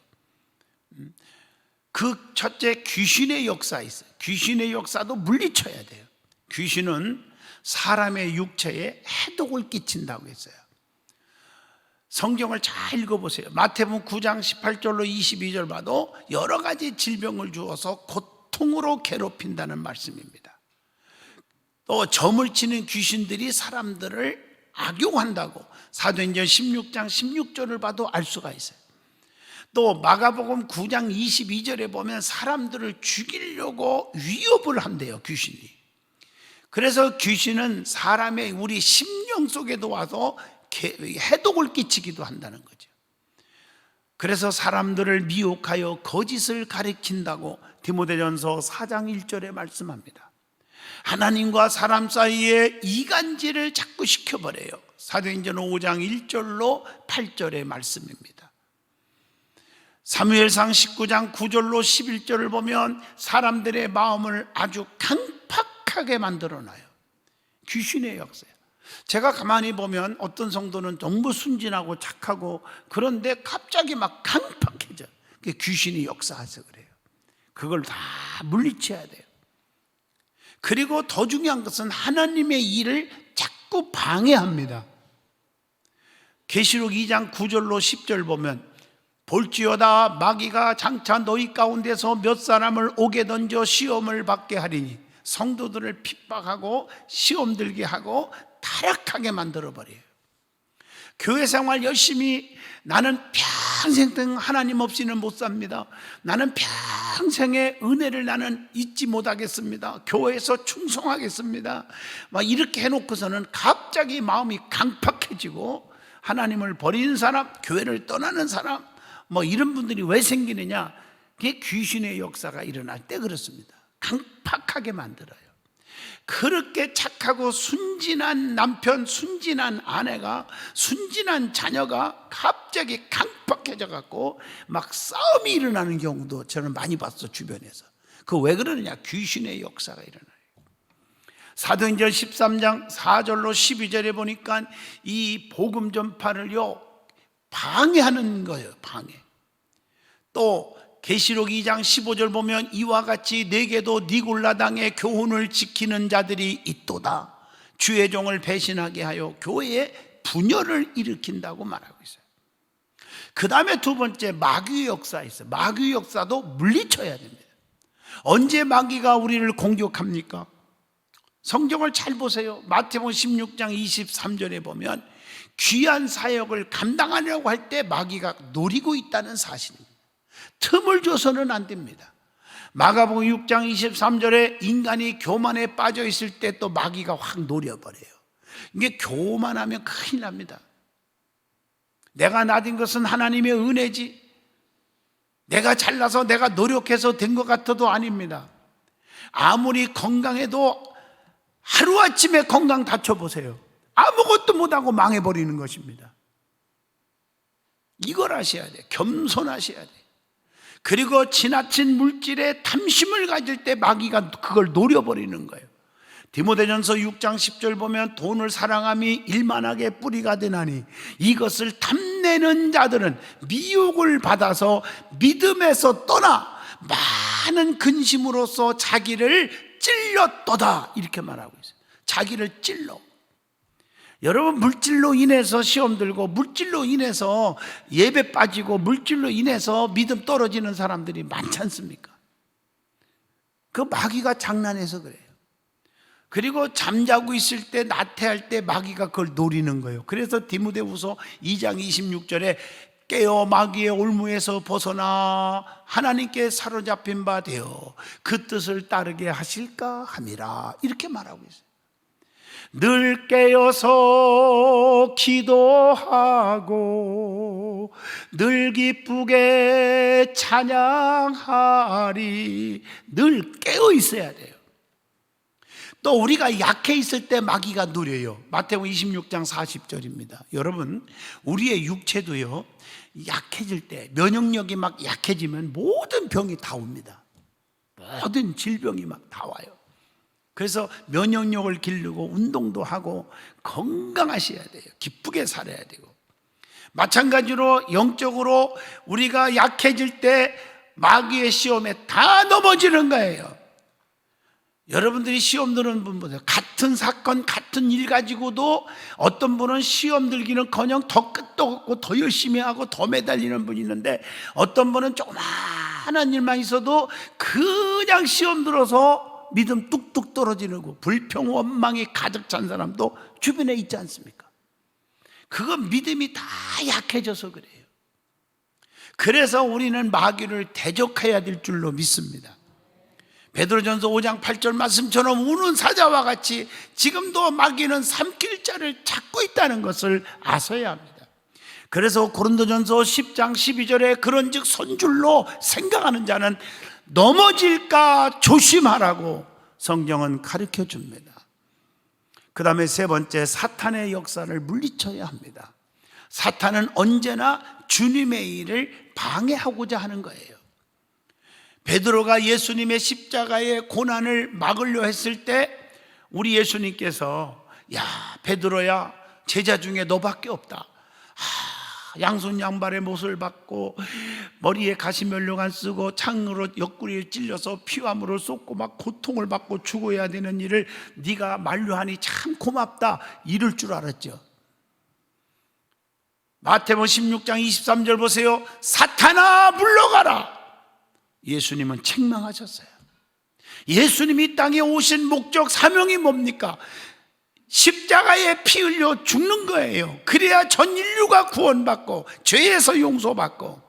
그 첫째, 귀신의 역사 있어요. 귀신의 역사도 물리쳐야 돼요. 귀신은 사람의 육체에 해독을 끼친다고 했어요. 성경을 잘 읽어보세요. 마태복음 9장 18절로 22절 봐도 여러 가지 질병을 주어서 고통으로 괴롭힌다는 말씀입니다. 또 점을 치는 귀신들이 사람들을 악용한다고 사도행전 16장 16절을 봐도 알 수가 있어요. 또 마가복음 9장 22절에 보면 사람들을 죽이려고 위협을 한대요, 귀신이. 그래서 귀신은 사람의 우리 심령 속에도 와서 해독을 끼치기도 한다는 거죠. 그래서 사람들을 미혹하여 거짓을 가리킨다고 디모데전서 4장 1절에 말씀합니다. 하나님과 사람 사이에 이간질을 자꾸 시켜버려요. 사도행전 5장 1절로 8절의 말씀입니다. 사무엘상 19장 9절로 11절을 보면 사람들의 마음을 아주 강팍하게 만들어놔요. 귀신의 역사예요. 제가 가만히 보면 어떤 성도는 너무 순진하고 착하고 그런데 갑자기 막 강팍해져요. 그게 귀신이 역사해서 그래요. 그걸 다 물리쳐야 돼요. 그리고 더 중요한 것은 하나님의 일을 자꾸 방해합니다. 계시록 2장 9절로 10절 보면 볼지어다 마귀가 장차 너희 가운데서 몇 사람을 옥에 던져 시험을 받게 하리니 성도들을 핍박하고 시험 들게 하고 타락하게 만들어버려요. 교회 생활 열심히 나는 평생 하나님 없이는 못 삽니다. 나는 평생의 은혜를 나는 잊지 못하겠습니다. 교회에서 충성하겠습니다. 막 이렇게 해놓고서는 갑자기 마음이 강팍해지고 하나님을 버리는 사람, 교회를 떠나는 사람, 뭐 이런 분들이 왜 생기느냐? 그게 귀신의 역사가 일어날 때 그렇습니다. 강팍하게 만들어요. 그렇게 착하고 순진한 남편, 순진한 아내가, 순진한 자녀가 갑자기 강팍해져 갖고 막 싸움이 일어나는 경우도 저는 많이 봤어, 주변에서. 그 왜 그러느냐? 귀신의 역사가 일어나요. 사도행전 13장 4절로 12절에 보니까 이 복음 전파를요 방해하는 거예요. 방해. 또 계시록 2장 15절 보면 이와 같이 내게도 니골라당의 교훈을 지키는 자들이 있도다. 주의 종을 배신하게 하여 교회에 분열을 일으킨다고 말하고 있어요. 그 다음에 두 번째, 마귀의 역사 있어요. 마귀의 역사도 물리쳐야 됩니다. 언제 마귀가 우리를 공격합니까? 성경을 잘 보세요. 마태복음 16장 23절에 보면 귀한 사역을 감당하려고 할 때 마귀가 노리고 있다는 사실입니다. 틈을 줘서는 안 됩니다. 마가복음 6장 23절에 인간이 교만에 빠져 있을 때 또 마귀가 확 노려버려요. 이게 교만하면 큰일 납니다. 내가 나딘 것은 하나님의 은혜지, 내가 잘나서 내가 노력해서 된 것 같아도 아닙니다. 아무리 건강해도 하루아침에 건강 다쳐보세요. 아무것도 못하고 망해버리는 것입니다. 이걸 아셔야 돼요. 겸손하셔야 돼요. 그리고 지나친 물질에 탐심을 가질 때 마귀가 그걸 노려버리는 거예요. 디모데전서 6장 10절 보면 돈을 사랑함이 일만하게 뿌리가 되나니 이것을 탐내는 자들은 미혹을 받아서 믿음에서 떠나 많은 근심으로써 자기를 찔렸도다, 이렇게 말하고 있어요. 자기를 찔러. 여러분, 물질로 인해서 시험 들고, 물질로 인해서 예배 빠지고, 물질로 인해서 믿음 떨어지는 사람들이 많지 않습니까? 그 마귀가 장난해서 그래요. 그리고 잠자고 있을 때, 나태할 때 마귀가 그걸 노리는 거예요. 그래서 디모데후서 2장 26절에 깨어 마귀의 올무에서 벗어나 하나님께 사로잡힌 바 되어 그 뜻을 따르게 하실까 함이라, 이렇게 말하고 있어요. 늘 깨어서 기도하고 늘 기쁘게 찬양하리. 늘 깨어 있어야 돼요. 또 우리가 약해 있을 때 마귀가 노려요. 마태복음 26장 40절입니다. 여러분, 우리의 육체도요, 약해질 때, 면역력이 막 약해지면 모든 병이 다 옵니다. 모든 질병이 막 다 와요. 그래서 면역력을 기르고 운동도 하고 건강하셔야 돼요. 기쁘게 살아야 되고. 마찬가지로 영적으로 우리가 약해질 때 마귀의 시험에 다 넘어지는 거예요. 여러분들이 시험 드는 분 보세요. 같은 사건, 같은 일 가지고도 어떤 분은 시험 들기는커녕 더 끝도 없고 더 열심히 하고 더 매달리는 분이 있는데, 어떤 분은 조그마한 일만 있어도 그냥 시험 들어서 믿음 뚝뚝 떨어지는 거, 불평 원망이 가득 찬 사람도 주변에 있지 않습니까? 그건 믿음이 다 약해져서 그래요. 그래서 우리는 마귀를 대적해야 될 줄로 믿습니다. 베드로전서 5장 8절 말씀처럼 우는 사자와 같이 지금도 마귀는 삼킬 자를 찾고 있다는 것을 아셔야 합니다. 그래서 고린도전서 10장 12절에 그런즉 손줄로 생각하는 자는 넘어질까 조심하라고 성경은 가르쳐 줍니다. 그 다음에 세 번째, 사탄의 역사를 물리쳐야 합니다. 사탄은 언제나 주님의 일을 방해하고자 하는 거예요. 베드로가 예수님의 십자가의 고난을 막으려 했을 때 우리 예수님께서, 야 베드로야, 제자 중에 너밖에 없다. 양손 양발에 못을 받고 머리에 가시면류관 쓰고 창으로 옆구리에 찔려서 피와 물을 쏟고 막 고통을 받고 죽어야 되는 일을 네가 만류하니 참 고맙다, 이럴 줄 알았죠. 마태복음 16장 23절 보세요. 사탄아 물러가라. 예수님은 책망하셨어요. 예수님이 이 땅에 오신 목적, 사명이 뭡니까? 십자가에 피 흘려 죽는 거예요. 그래야 전 인류가 구원받고 죄에서 용서받고,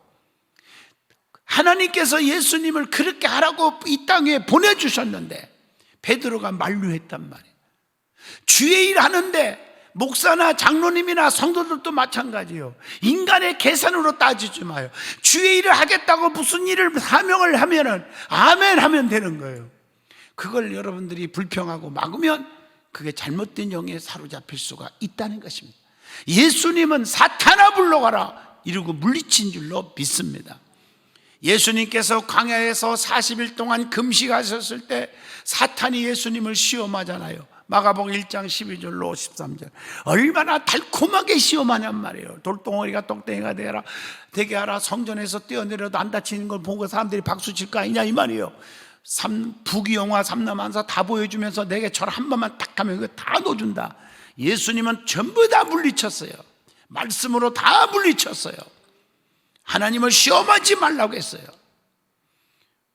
하나님께서 예수님을 그렇게 하라고 이 땅에 보내주셨는데 베드로가 만류했단 말이에요. 주의 일 하는데 목사나 장로님이나 성도들도 마찬가지예요. 인간의 계산으로 따지지 마요. 주의 일을 하겠다고 무슨 일을 사명을 하면은 아멘 하면 되는 거예요. 그걸 여러분들이 불평하고 막으면 그게 잘못된 영에 사로잡힐 수가 있다는 것입니다. 예수님은 사탄아 물러가라 이러고 물리친 줄로 믿습니다. 예수님께서 광야에서 40일 동안 금식하셨을 때 사탄이 예수님을 시험하잖아요. 마가복음 1장 12절로 13절. 얼마나 달콤하게 시험하냔 말이에요. 돌덩어리가 떡덩이가 되게 하라. 성전에서 뛰어내려도 안 다치는 걸 보고 사람들이 박수 칠 거 아니냐 이 말이에요. 부귀영화 삼남한사 다 보여주면서 내게 절 한 번만 딱 하면 그거 다 넣어준다. 예수님은 전부 다 물리쳤어요. 말씀으로 다 물리쳤어요. 하나님을 시험하지 말라고 했어요.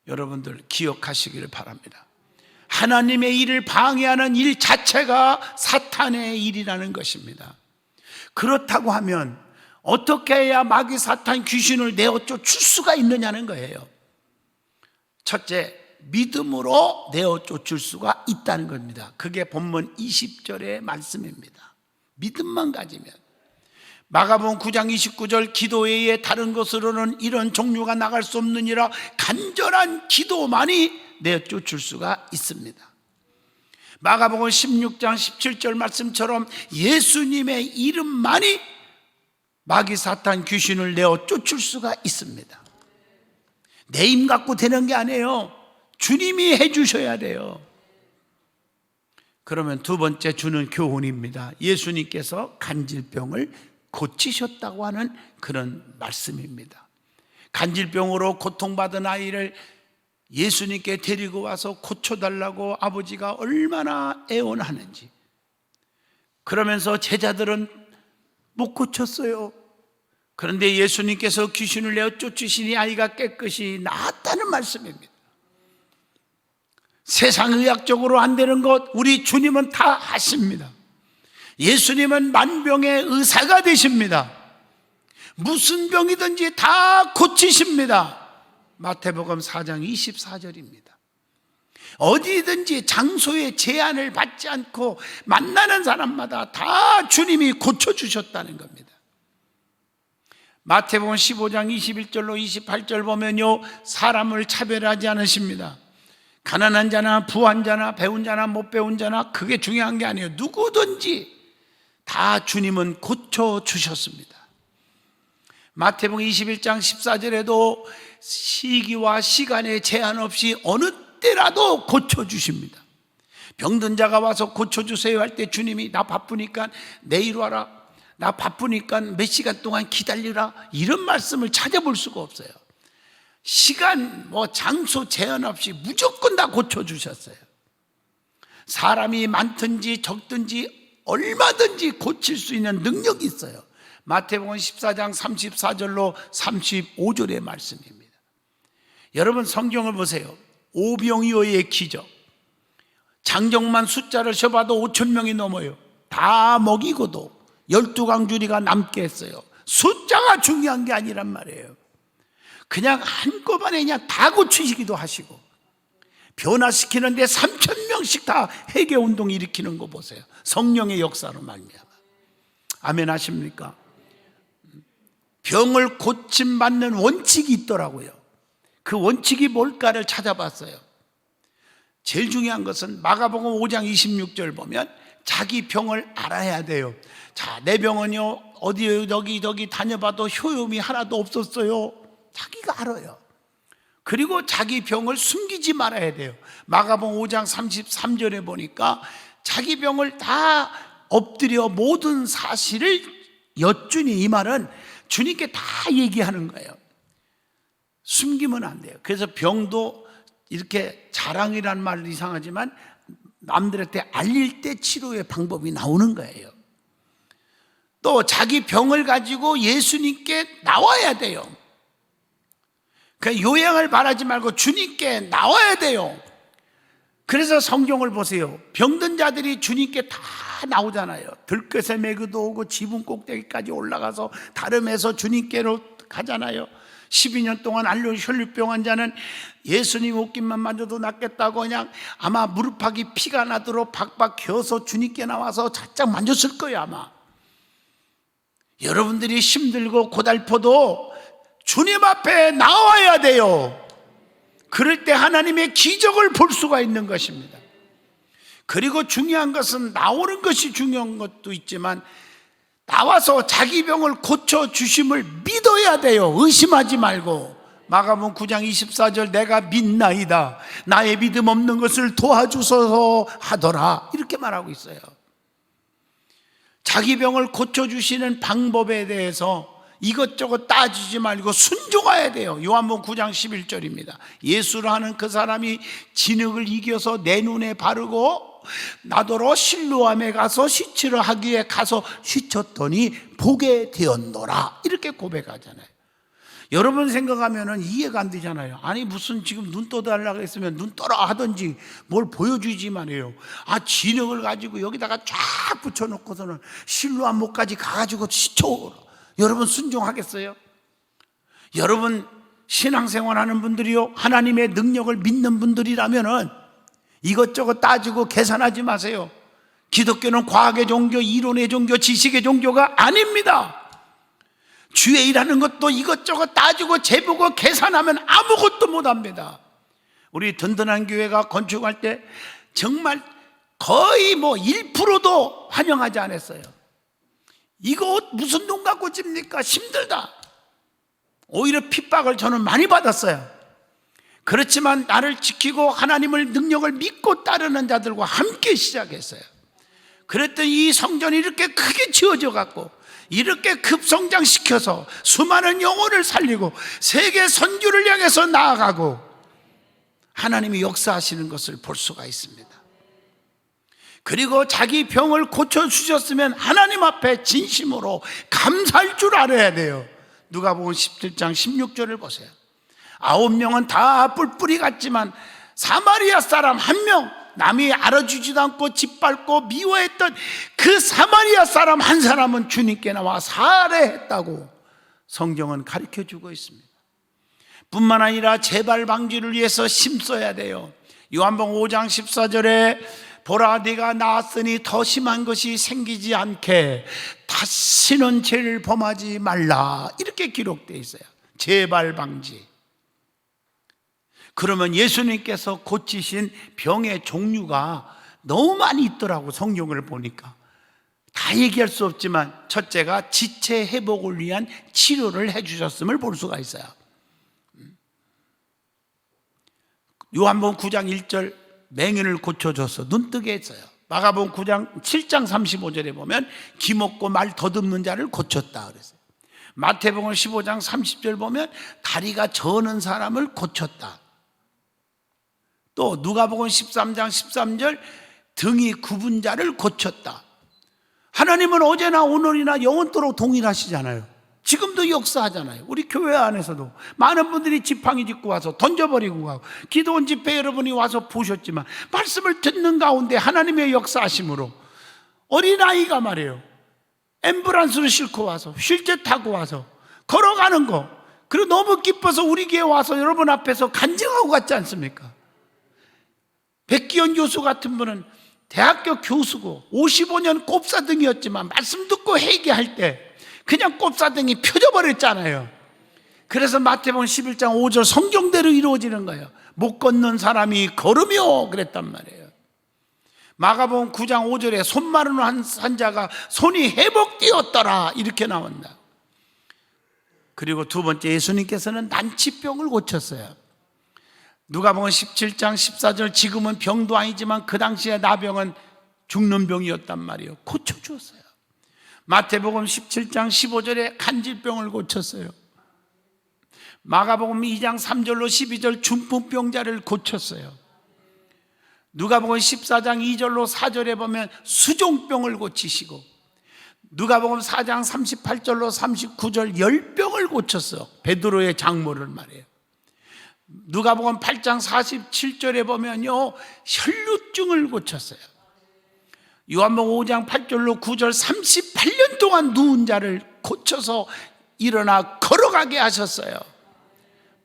여러분들 기억하시기를 바랍니다. 하나님의 일을 방해하는 일 자체가 사탄의 일이라는 것입니다. 그렇다고 하면 어떻게 해야 마귀 사탄 귀신을 내어 쫓을 수가 있느냐는 거예요. 첫째, 믿음으로 내어 쫓을 수가 있다는 겁니다. 그게 본문 20절의 말씀입니다. 믿음만 가지면. 마가복음 9장 29절 기도 외에 다른 것으로는 이런 종류가 나갈 수 없느니라 간절한 기도만이 내쫓을 수가 있습니다. 마가복음 16장 17절 말씀처럼 예수님의 이름만이 마귀 사탄 귀신을 내어 쫓을 수가 있습니다. 내 힘 갖고 되는 게 아니에요. 주님이 해주셔야 돼요. 그러면 두 번째 주는 교훈입니다. 예수님께서 간질병을 고치셨다고 하는 그런 말씀입니다. 간질병으로 고통받은 아이를 예수님께 데리고 와서 고쳐달라고 아버지가 얼마나 애원하는지. 그러면서 제자들은 못 고쳤어요. 그런데 예수님께서 귀신을 내어 쫓으시니 아이가 깨끗이 나았다는 말씀입니다. 세상 의학적으로 안 되는 것 우리 주님은 다 하십니다. 예수님은 만병의 의사가 되십니다. 무슨 병이든지 다 고치십니다. 마태복음 4장 24절입니다. 어디든지 장소에 제한을 받지 않고 만나는 사람마다 다 주님이 고쳐주셨다는 겁니다. 마태복음 15장 21절로 28절 보면요, 사람을 차별하지 않으십니다. 가난한 자나 부한 자나 배운 자나 못 배운 자나 그게 중요한 게 아니에요. 누구든지 다 주님은 고쳐주셨습니다. 마태복음 21장 14절에도 시기와 시간에 제한 없이 어느 때라도 고쳐주십니다. 병든 자가 와서 고쳐주세요 할 때 주님이 나 바쁘니까 내일 와라, 나 바쁘니까 몇 시간 동안 기다리라, 이런 말씀을 찾아볼 수가 없어요. 시간, 장소 제한 없이 무조건 다 고쳐주셨어요. 사람이 많든지 적든지 얼마든지 고칠 수 있는 능력이 있어요. 마태복음 14장 34절로 35절의 말씀입니다. 여러분 성경을 보세요. 오병이어의 기적, 장정만 숫자를 세봐도 5,000명이 넘어요. 다 먹이고도 12강주리가 남게 했어요. 숫자가 중요한 게 아니란 말이에요. 그냥 한꺼번에 그냥 다 고치시기도 하시고, 변화시키는데 3,000명씩 다 회개운동 일으키는 거 보세요. 성령의 역사로 말미암아. 아멘 하십니까? 병을 고침받는 원칙이 있더라고요. 그 원칙이 뭘까를 찾아봤어요. 제일 중요한 것은 마가복음 5장 26절 보면 자기 병을 알아야 돼요. 자, 내 병은요 어디 여기 다녀봐도 효험이 하나도 없었어요. 자기가 알아요. 그리고 자기 병을 숨기지 말아야 돼요. 마가복음 5장 33절에 보니까 자기 병을 다 엎드려 모든 사실을 여쭈니, 이 말은 주님께 다 얘기하는 거예요. 숨기면 안 돼요. 그래서 병도 이렇게 자랑이란 말은 이상하지만 남들한테 알릴 때 치료의 방법이 나오는 거예요. 또 자기 병을 가지고 예수님께 나와야 돼요. 그러니까 요양을 바라지 말고 주님께 나와야 돼요. 그래서 성경을 보세요. 병든 자들이 주님께 다 나오잖아요. 들것에 매그도 오고 지붕 꼭대기까지 올라가서 다름에서 주님께로 가잖아요. 12년 동안 혈류병 환자는 예수님 옷깃만 만져도 낫겠다고 그냥 아마 무릎팍이 피가 나도록 박박 겨서 주님께 나와서 살짝 만졌을 거예요 아마. 여러분들이 힘들고 고달퍼도 주님 앞에 나와야 돼요. 그럴 때 하나님의 기적을 볼 수가 있는 것입니다. 그리고 중요한 것은 나오는 것이 중요한 것도 있지만 나와서 자기 병을 고쳐주심을 믿어야 돼요. 의심하지 말고. 마가복음 9장 24절 내가 믿나이다. 나의 믿음 없는 것을 도와주소서 하더라. 이렇게 말하고 있어요. 자기 병을 고쳐주시는 방법에 대해서 이것저것 따지지 말고 순종해야 돼요. 요한복음 9장 11절입니다. 예수라 하는 그 사람이 진흙을 이겨서 내 눈에 바르고 나더러 실로암에 가서 시치러 하기에 가서 시쳤더니 보게 되었노라. 이렇게 고백하잖아요. 여러분 생각하면 이해가 안 되잖아요. 아니 무슨 지금 눈 떠달라고 했으면 눈 떠라 하든지 뭘 보여주지만 해요. 진흙을 가지고 여기다가 쫙 붙여놓고서는 실로암 목까지 가가지고 시쳐. 여러분 순종하겠어요? 여러분 신앙생활 하는 분들이요, 하나님의 능력을 믿는 분들이라면은 이것저것 따지고 계산하지 마세요. 기독교는 과학의 종교, 이론의 종교, 지식의 종교가 아닙니다. 주의 일하는 것도 이것저것 따지고 재보고 계산하면 아무것도 못합니다. 우리 든든한 교회가 건축할 때 정말 거의 1%도 환영하지 않았어요. 이거 무슨 눈 갖고 집니까? 힘들다. 오히려 핍박을 저는 많이 받았어요. 그렇지만 나를 지키고 하나님을 능력을 믿고 따르는 자들과 함께 시작했어요. 그랬더니 이 성전이 이렇게 크게 지어져 갖고 이렇게 급성장시켜서 수많은 영혼을 살리고 세계 선교를 향해서 나아가고 하나님이 역사하시는 것을 볼 수가 있습니다. 그리고 자기 병을 고쳐주셨으면 하나님 앞에 진심으로 감사할 줄 알아야 돼요. 누가복음 17장 16절을 보세요. 9명은 다 뿔뿔이 같지만 사마리아 사람 1명, 남이 알아주지도 않고 짓밟고 미워했던 그 사마리아 사람 한 사람은 주님께 나와 살해했다고 성경은 가르쳐주고 있습니다. 뿐만 아니라 재발 방지를 위해서 힘써야 돼요. 요한복음 5장 14절에 보라 네가 나았으니 더 심한 것이 생기지 않게 다시는 죄를 범하지 말라, 이렇게 기록되어 있어요. 재발 방지. 그러면 예수님께서 고치신 병의 종류가 너무 많이 있더라고. 성경을 보니까 다 얘기할 수 없지만 첫째가 지체 회복을 위한 치료를 해주셨음을 볼 수가 있어요. 요한복음 9장 1절 맹인을 고쳐줘서 눈뜨게 했어요. 마가복음 9장 7장 35절에 보면 기먹고 말 더듬는 자를 고쳤다 그랬어요. 마태복음 15장 30절 보면 다리가 저는 사람을 고쳤다. 또 누가복음 13장 13절 등이 굽은 자를 고쳤다. 하나님은 어제나 오늘이나 영원토록 동일하시잖아요. 지금도 역사하잖아요. 우리 교회 안에서도 많은 분들이 지팡이 짚고 와서 던져버리고 가고, 기도원 집회 여러분이 와서 보셨지만 말씀을 듣는 가운데 하나님의 역사하심으로 어린아이가 말이에요, 앰뷸런스를 싣고 와서 휠체어 타고 와서 걸어가는 거, 그리고 너무 기뻐서 우리 교회 와서 여러분 앞에서 간증하고 갔지 않습니까? 백기현 교수 같은 분은 대학교 교수고 55년 꼽사등이었지만 말씀 듣고 회개할 때 그냥 꼽사등이 펴져버렸잖아요. 그래서 마태복음 11장 5절 성경대로 이루어지는 거예요. 못 걷는 사람이 걸으며 그랬단 말이에요. 마가복음 9장 5절에 손 마른 한 자가 손이 회복되었더라, 이렇게 나온다. 그리고 두 번째, 예수님께서는 난치병을 고쳤어요. 누가복음 17장 14절 지금은 병도 아니지만 그 당시에 나병은 죽는 병이었단 말이에요. 고쳐주었어요. 마태복음 17장 15절에 간질병을 고쳤어요. 마가복음 2장 3절로 12절 중풍병자를 고쳤어요. 누가복음 14장 2절로 4절에 보면 수종병을 고치시고, 누가복음 4장 38절로 39절 열병을 고쳤어요. 베드로의 장모를 말이에요. 누가복음 8장 47절에 보면요, 혈루증을 고쳤어요. 요한복음 5장 8절로 9절 38년 동안 누운 자를 고쳐서 일어나 걸어가게 하셨어요.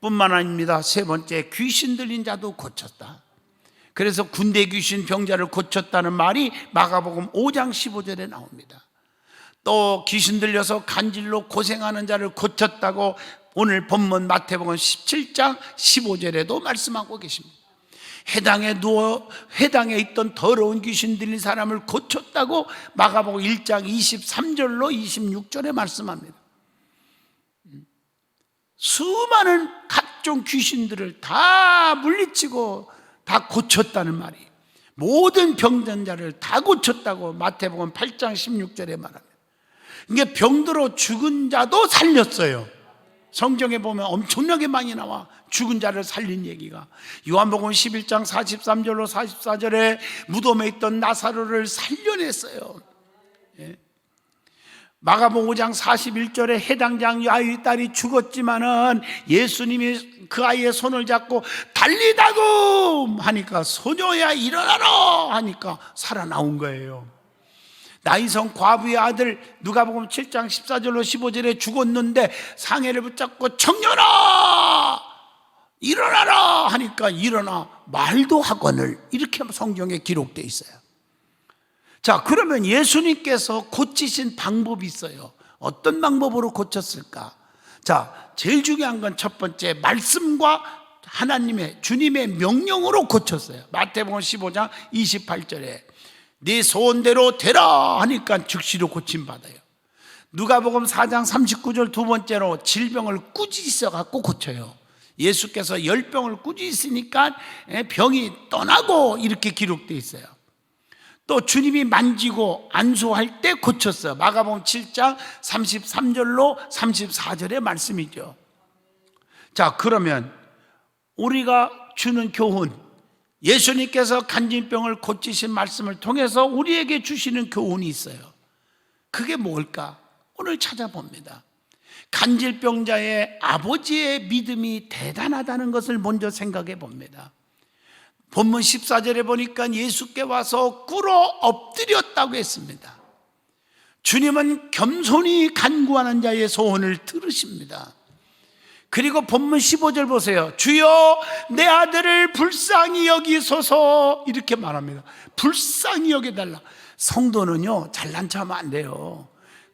뿐만 아닙니다. 세 번째, 귀신 들린 자도 고쳤다. 그래서 군대 귀신 병자를 고쳤다는 말이 마가복음 5장 15절에 나옵니다. 또 귀신 들려서 간질로 고생하는 자를 고쳤다고 오늘 본문 마태복음 17장 15절에도 말씀하고 계십니다. 회당에 있던 더러운 귀신 들린 사람을 고쳤다고 마가복음 1장 23절로 26절에 말씀합니다. 수많은 각종 귀신들을 다 물리치고 다 고쳤다는 말이, 모든 병든 자를 다 고쳤다고 마태복음 8장 16절에 말합니다. 이게 병들어 죽은 자도 살렸어요. 성경에 보면 엄청나게 많이 나와, 죽은 자를 살린 얘기가. 요한복음 11장 43절로 44절에 무덤에 있던 나사로를 살려냈어요. 마가복음 5장 41절에 해당장 아이 딸이 죽었지만은 예수님이 그 아이의 손을 잡고 달리다금 하니까, 소녀야 일어나라 하니까 살아나온 거예요. 나이성 과부의 아들 누가복음 7장 14절로 15절에 죽었는데 상해를 붙잡고 청년아 일어나라 하니까 일어나 말도 하거늘, 이렇게 성경에 기록되어 있어요. 자, 그러면 예수님께서 고치신 방법이 있어요. 어떤 방법으로 고쳤을까? 자, 제일 중요한 건 첫 번째, 말씀과 하나님의 주님의 명령으로 고쳤어요. 마태복음 15장 28절에 네 소원대로 되라 하니까 즉시로 고침받아요. 누가복음 4장 39절 두 번째로 질병을 꾸짖어 갖고 고쳐요. 예수께서 열병을 꾸짖으니까 병이 떠나고 이렇게 기록되어 있어요. 또 주님이 만지고 안수할 때 고쳤어요. 마가복음 7장 33절로 34절의 말씀이죠. 자, 그러면 우리가 주는 교훈, 예수님께서 간질병을 고치신 말씀을 통해서 우리에게 주시는 교훈이 있어요. 그게 뭘까? 오늘 찾아봅니다. 간질병자의 아버지의 믿음이 대단하다는 것을 먼저 생각해 봅니다. 본문 14절에 보니까 예수께 와서 꿇어 엎드렸다고 했습니다. 주님은 겸손히 간구하는 자의 소원을 들으십니다. 그리고 본문 15절 보세요. 주여 내 아들을 불쌍히 여기소서, 이렇게 말합니다. 불쌍히 여겨달라. 성도는요, 잘난 척하면 안 돼요.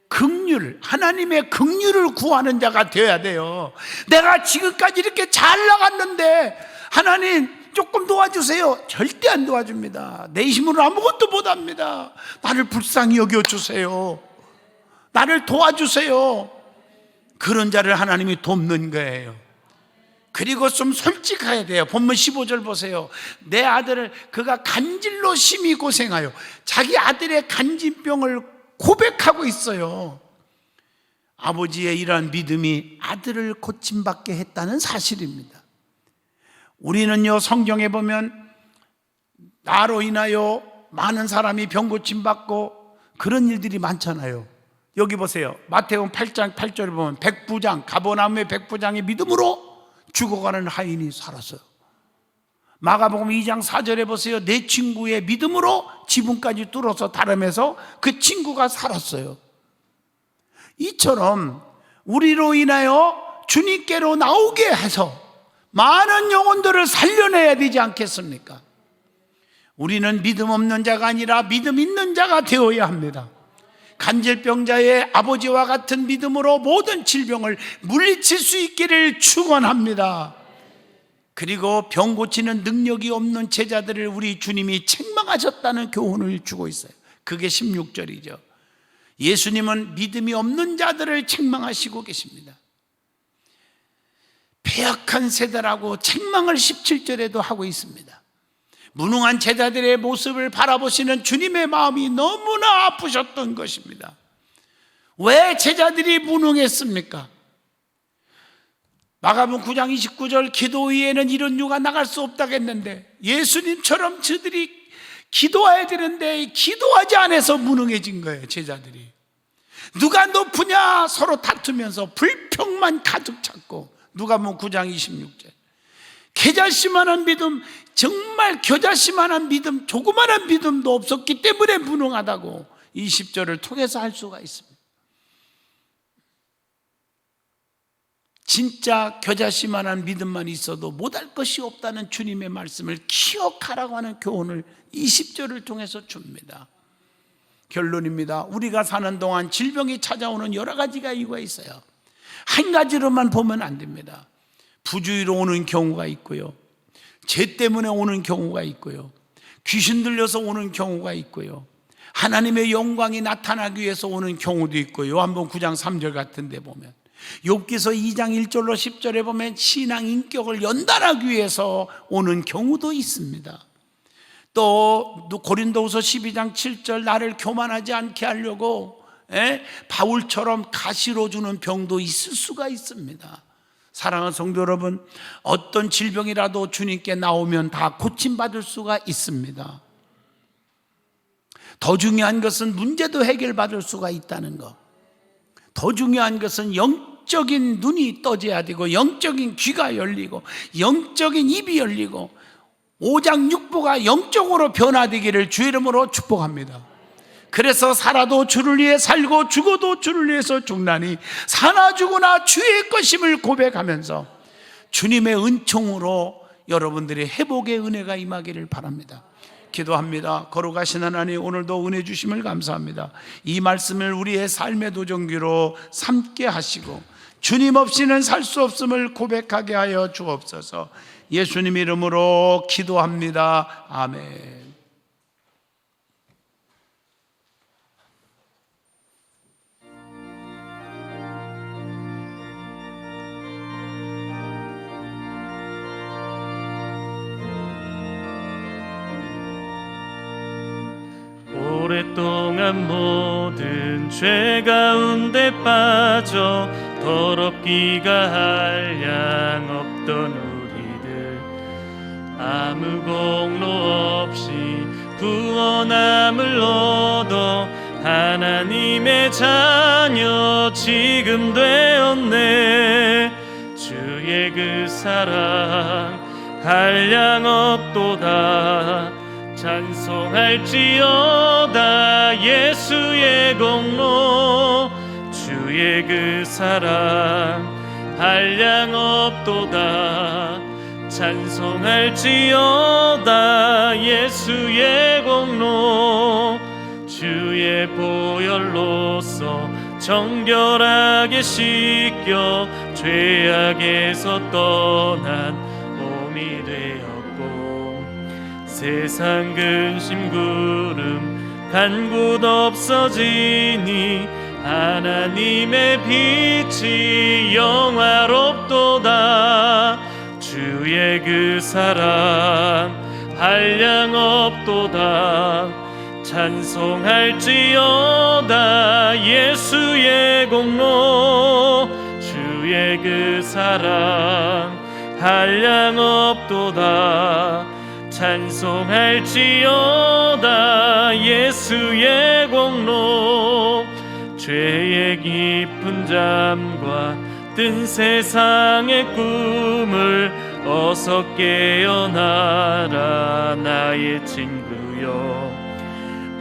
긍휼, 하나님의 긍휼을 구하는 자가 되어야 돼요. 내가 지금까지 이렇게 잘 나갔는데 하나님 조금 도와주세요. 절대 안 도와줍니다. 내 힘으로 아무것도 못합니다. 나를 불쌍히 여겨주세요. 나를 도와주세요. 그런 자를 하나님이 돕는 거예요. 그리고 좀 솔직해야 돼요. 본문 15절 보세요. 내 아들을 그가 간질로 심히 고생하여, 자기 아들의 간질병을 고백하고 있어요. 아버지의 이러한 믿음이 아들을 고침받게 했다는 사실입니다. 우리는요, 성경에 보면 나로 인하여 많은 사람이 병 고침받고 그런 일들이 많잖아요. 여기 보세요. 마태복음 8장 8절에 보면 백부장, 가버나움의 백부장의 믿음으로 죽어가는 하인이 살았어요. 마가복음 2장 4절에 보세요. 내 친구의 믿음으로 지붕까지 뚫어서 다름해서 그 친구가 살았어요. 이처럼 우리로 인하여 주님께로 나오게 해서 많은 영혼들을 살려내야 되지 않겠습니까? 우리는 믿음 없는 자가 아니라 믿음 있는 자가 되어야 합니다. 간질병자의 아버지와 같은 믿음으로 모든 질병을 물리칠 수 있기를 축원합니다. 그리고 병 고치는 능력이 없는 제자들을 우리 주님이 책망하셨다는 교훈을 주고 있어요. 그게 16절이죠. 예수님은 믿음이 없는 자들을 책망하시고 계십니다. 패역한 세대라고 책망을 17절에도 하고 있습니다. 무능한 제자들의 모습을 바라보시는 주님의 마음이 너무나 아프셨던 것입니다. 왜 제자들이 무능했습니까? 마가복음 9장 29절 기도 위에는 이런 유가 나갈 수 없다고 했는데 예수님처럼 저들이 기도해야 되는데 기도하지 않아서 무능해진 거예요. 제자들이 누가 높으냐 서로 다투면서 불평만 가득 찼고, 누가복음 9장 26절 겨자씨만한 믿음, 정말 겨자씨만한 믿음, 조그만한 믿음도 없었기 때문에 무능하다고 20절을 통해서 할 수가 있습니다. 진짜 겨자씨만한 믿음만 있어도 못할 것이 없다는 주님의 말씀을 기억하라고 하는 교훈을 20절을 통해서 줍니다. 결론입니다. 우리가 사는 동안 질병이 찾아오는 여러 가지가 이유가 있어요. 한 가지로만 보면 안 됩니다. 부주의로 오는 경우가 있고요, 죄 때문에 오는 경우가 있고요, 귀신 들려서 오는 경우가 있고요, 하나님의 영광이 나타나기 위해서 오는 경우도 있고요. 요한복음 9장 3절 같은 데 보면, 욥기서 2장 1절로 10절에 보면 신앙 인격을 연단하기 위해서 오는 경우도 있습니다. 또 고린도후서 12장 7절 나를 교만하지 않게 하려고 바울처럼 가시로 주는 병도 있을 수가 있습니다. 사랑하는 성도 여러분, 어떤 질병이라도 주님께 나오면 다 고침받을 수가 있습니다. 더 중요한 것은 문제도 해결받을 수가 있다는 것. 더 중요한 것은 영적인 눈이 떠져야 되고, 영적인 귀가 열리고, 영적인 입이 열리고, 오장육부가 영적으로 변화되기를 주의 이름으로 축복합니다. 그래서 살아도 주를 위해 살고 죽어도 주를 위해서 죽나니 사나 죽으나 주의 것임을 고백하면서 주님의 은총으로 여러분들의 회복의 은혜가 임하기를 바랍니다. 기도합니다. 거룩하신 하나님, 오늘도 은혜 주심을 감사합니다. 이 말씀을 우리의 삶의 도전기로 삼게 하시고 주님 없이는 살 수 없음을 고백하게 하여 주옵소서. 예수님 이름으로 기도합니다. 아멘. 오랫동안 모든 죄 가운데 빠져 더럽기가 한량 없던 우리들, 아무 공로 없이 구원함을 얻어 하나님의 자녀 지금 되었네. 주의 그 사랑 한량 없도다. 찬송할지어다 예수의 공로. 주의 그 사랑 한량 없도다. 찬송할지어다 예수의 공로. 주의 보혈로서 정결하게 씻겨 죄악에서 떠난 몸이 되었고, 세상 근심 구름 간 곳 없어지니 하나님의 빛이 영화롭도다. 주의 그 사랑 한량 없도다. 찬송할지어다 예수의 공로. 주의 그 사랑 한량 없도다. 찬송할지어다 예수의 공로. 죄의 깊은 잠과 뜬 세상의 꿈을 어서 깨어나라 나의 친구여.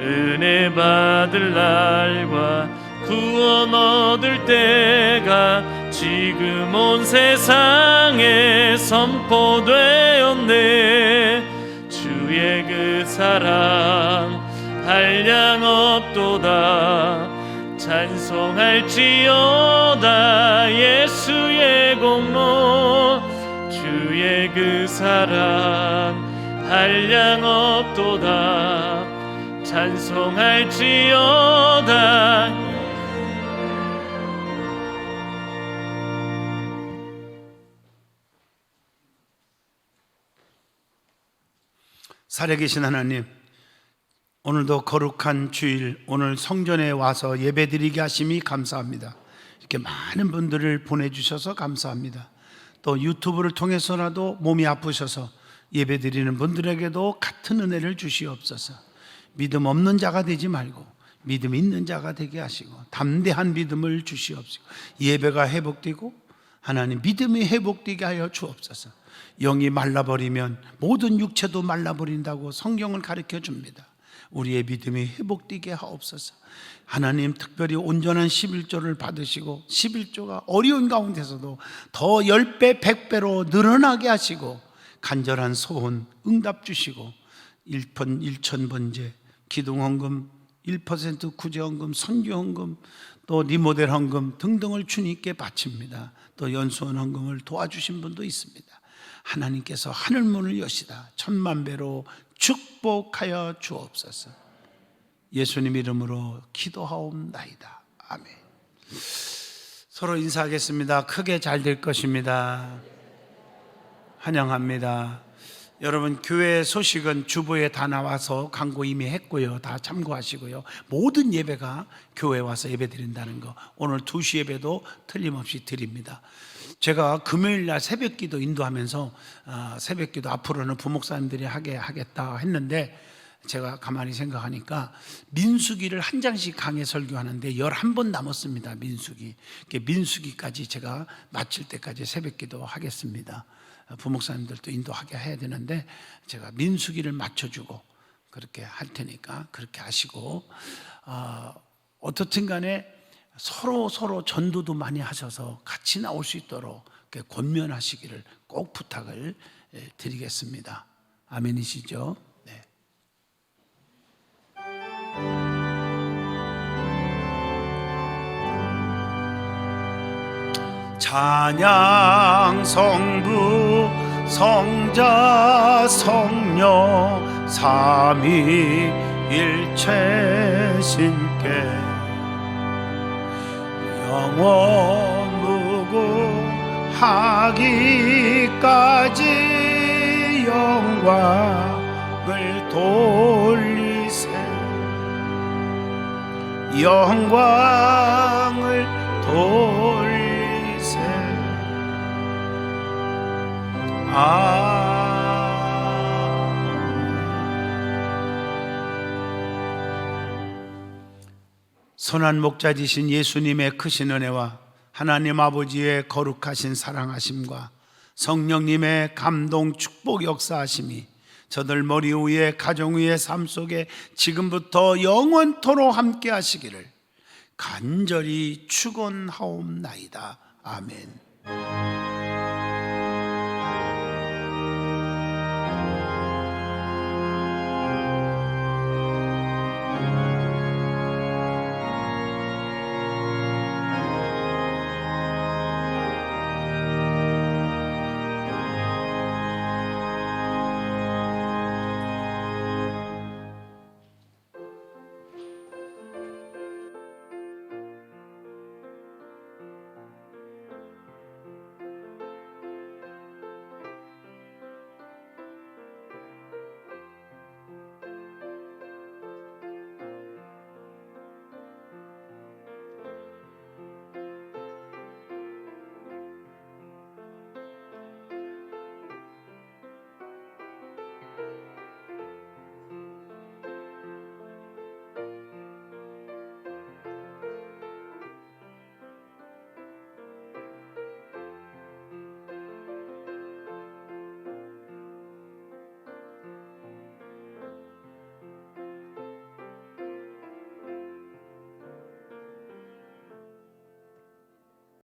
은혜 받을 날과 구원 얻을 때가 지금 온 세상에 선포되었네. 주의 그 사랑 한량 없도다. 찬송할지어다 예수의 공로. 주의 그 사랑 한량 없도다. 찬송할지어다. 살아계신 하나님, 오늘도 거룩한 주일, 오늘 성전에 와서 예배드리게 하심이 감사합니다. 이렇게 많은 분들을 보내주셔서 감사합니다. 또 유튜브를 통해서라도 몸이 아프셔서 예배드리는 분들에게도 같은 은혜를 주시옵소서. 믿음 없는 자가 되지 말고 믿음 있는 자가 되게 하시고 담대한 믿음을 주시옵시고 예배가 회복되고 하나님 믿음이 회복되게 하여 주옵소서. 영이 말라버리면 모든 육체도 말라버린다고 성경을 가르쳐 줍니다. 우리의 믿음이 회복되게 하옵소서. 하나님 특별히 온전한 11조를 받으시고 11조가 어려운 가운데서도 더 10배 100배로 늘어나게 하시고 간절한 소원 응답 주시고 1번 1,000번제 기둥헌금 1% 구제헌금 선교헌금 또 리모델 헌금 등등을 주님께 바칩니다. 또 연수원 헌금을 도와주신 분도 있습니다. 하나님께서 하늘문을 여시다 10,000배로 축복하여 주옵소서. 예수님 이름으로 기도하옵나이다. 아멘. 서로 인사하겠습니다. 크게 잘 될 것입니다. 환영합니다. 여러분, 교회 소식은 주보에 다 나와서 광고 이미 했고요. 다 참고하시고요. 모든 예배가 교회에 와서 예배 드린다는 거, 오늘 2시 예배도 틀림없이 드립니다. 제가 금요일날 새벽기도 인도하면서 새벽기도 앞으로는 부목사님들이 하겠다 했는데 제가 가만히 생각하니까 민수기를 한 장씩 강해 설교하는데 11번 남았습니다. 민수기까지 제가 마칠 때까지 새벽기도 하겠습니다. 부목사님들도 인도하게 해야 되는데 제가 민수기를 맞춰주고 그렇게 할 테니까 그렇게 하시고, 어떻든 간에 서로 전도도 많이 하셔서 같이 나올 수 있도록 권면하시기를 꼭 부탁을 드리겠습니다. 아멘이시죠? 네. 찬양 성부 성자 성령 삼위일체신께 영원 무궁하기까지 영광을 돌리세 영광을 돌리세 선한 목자지신 예수님의 크신 은혜와 하나님 아버지의 거룩하신 사랑하심과 성령님의 감동 축복 역사하심이 저들 머리 위에 가정 위에 삶 속에 지금부터 영원토록 함께 하시기를 간절히 축원하옵나이다. 아멘.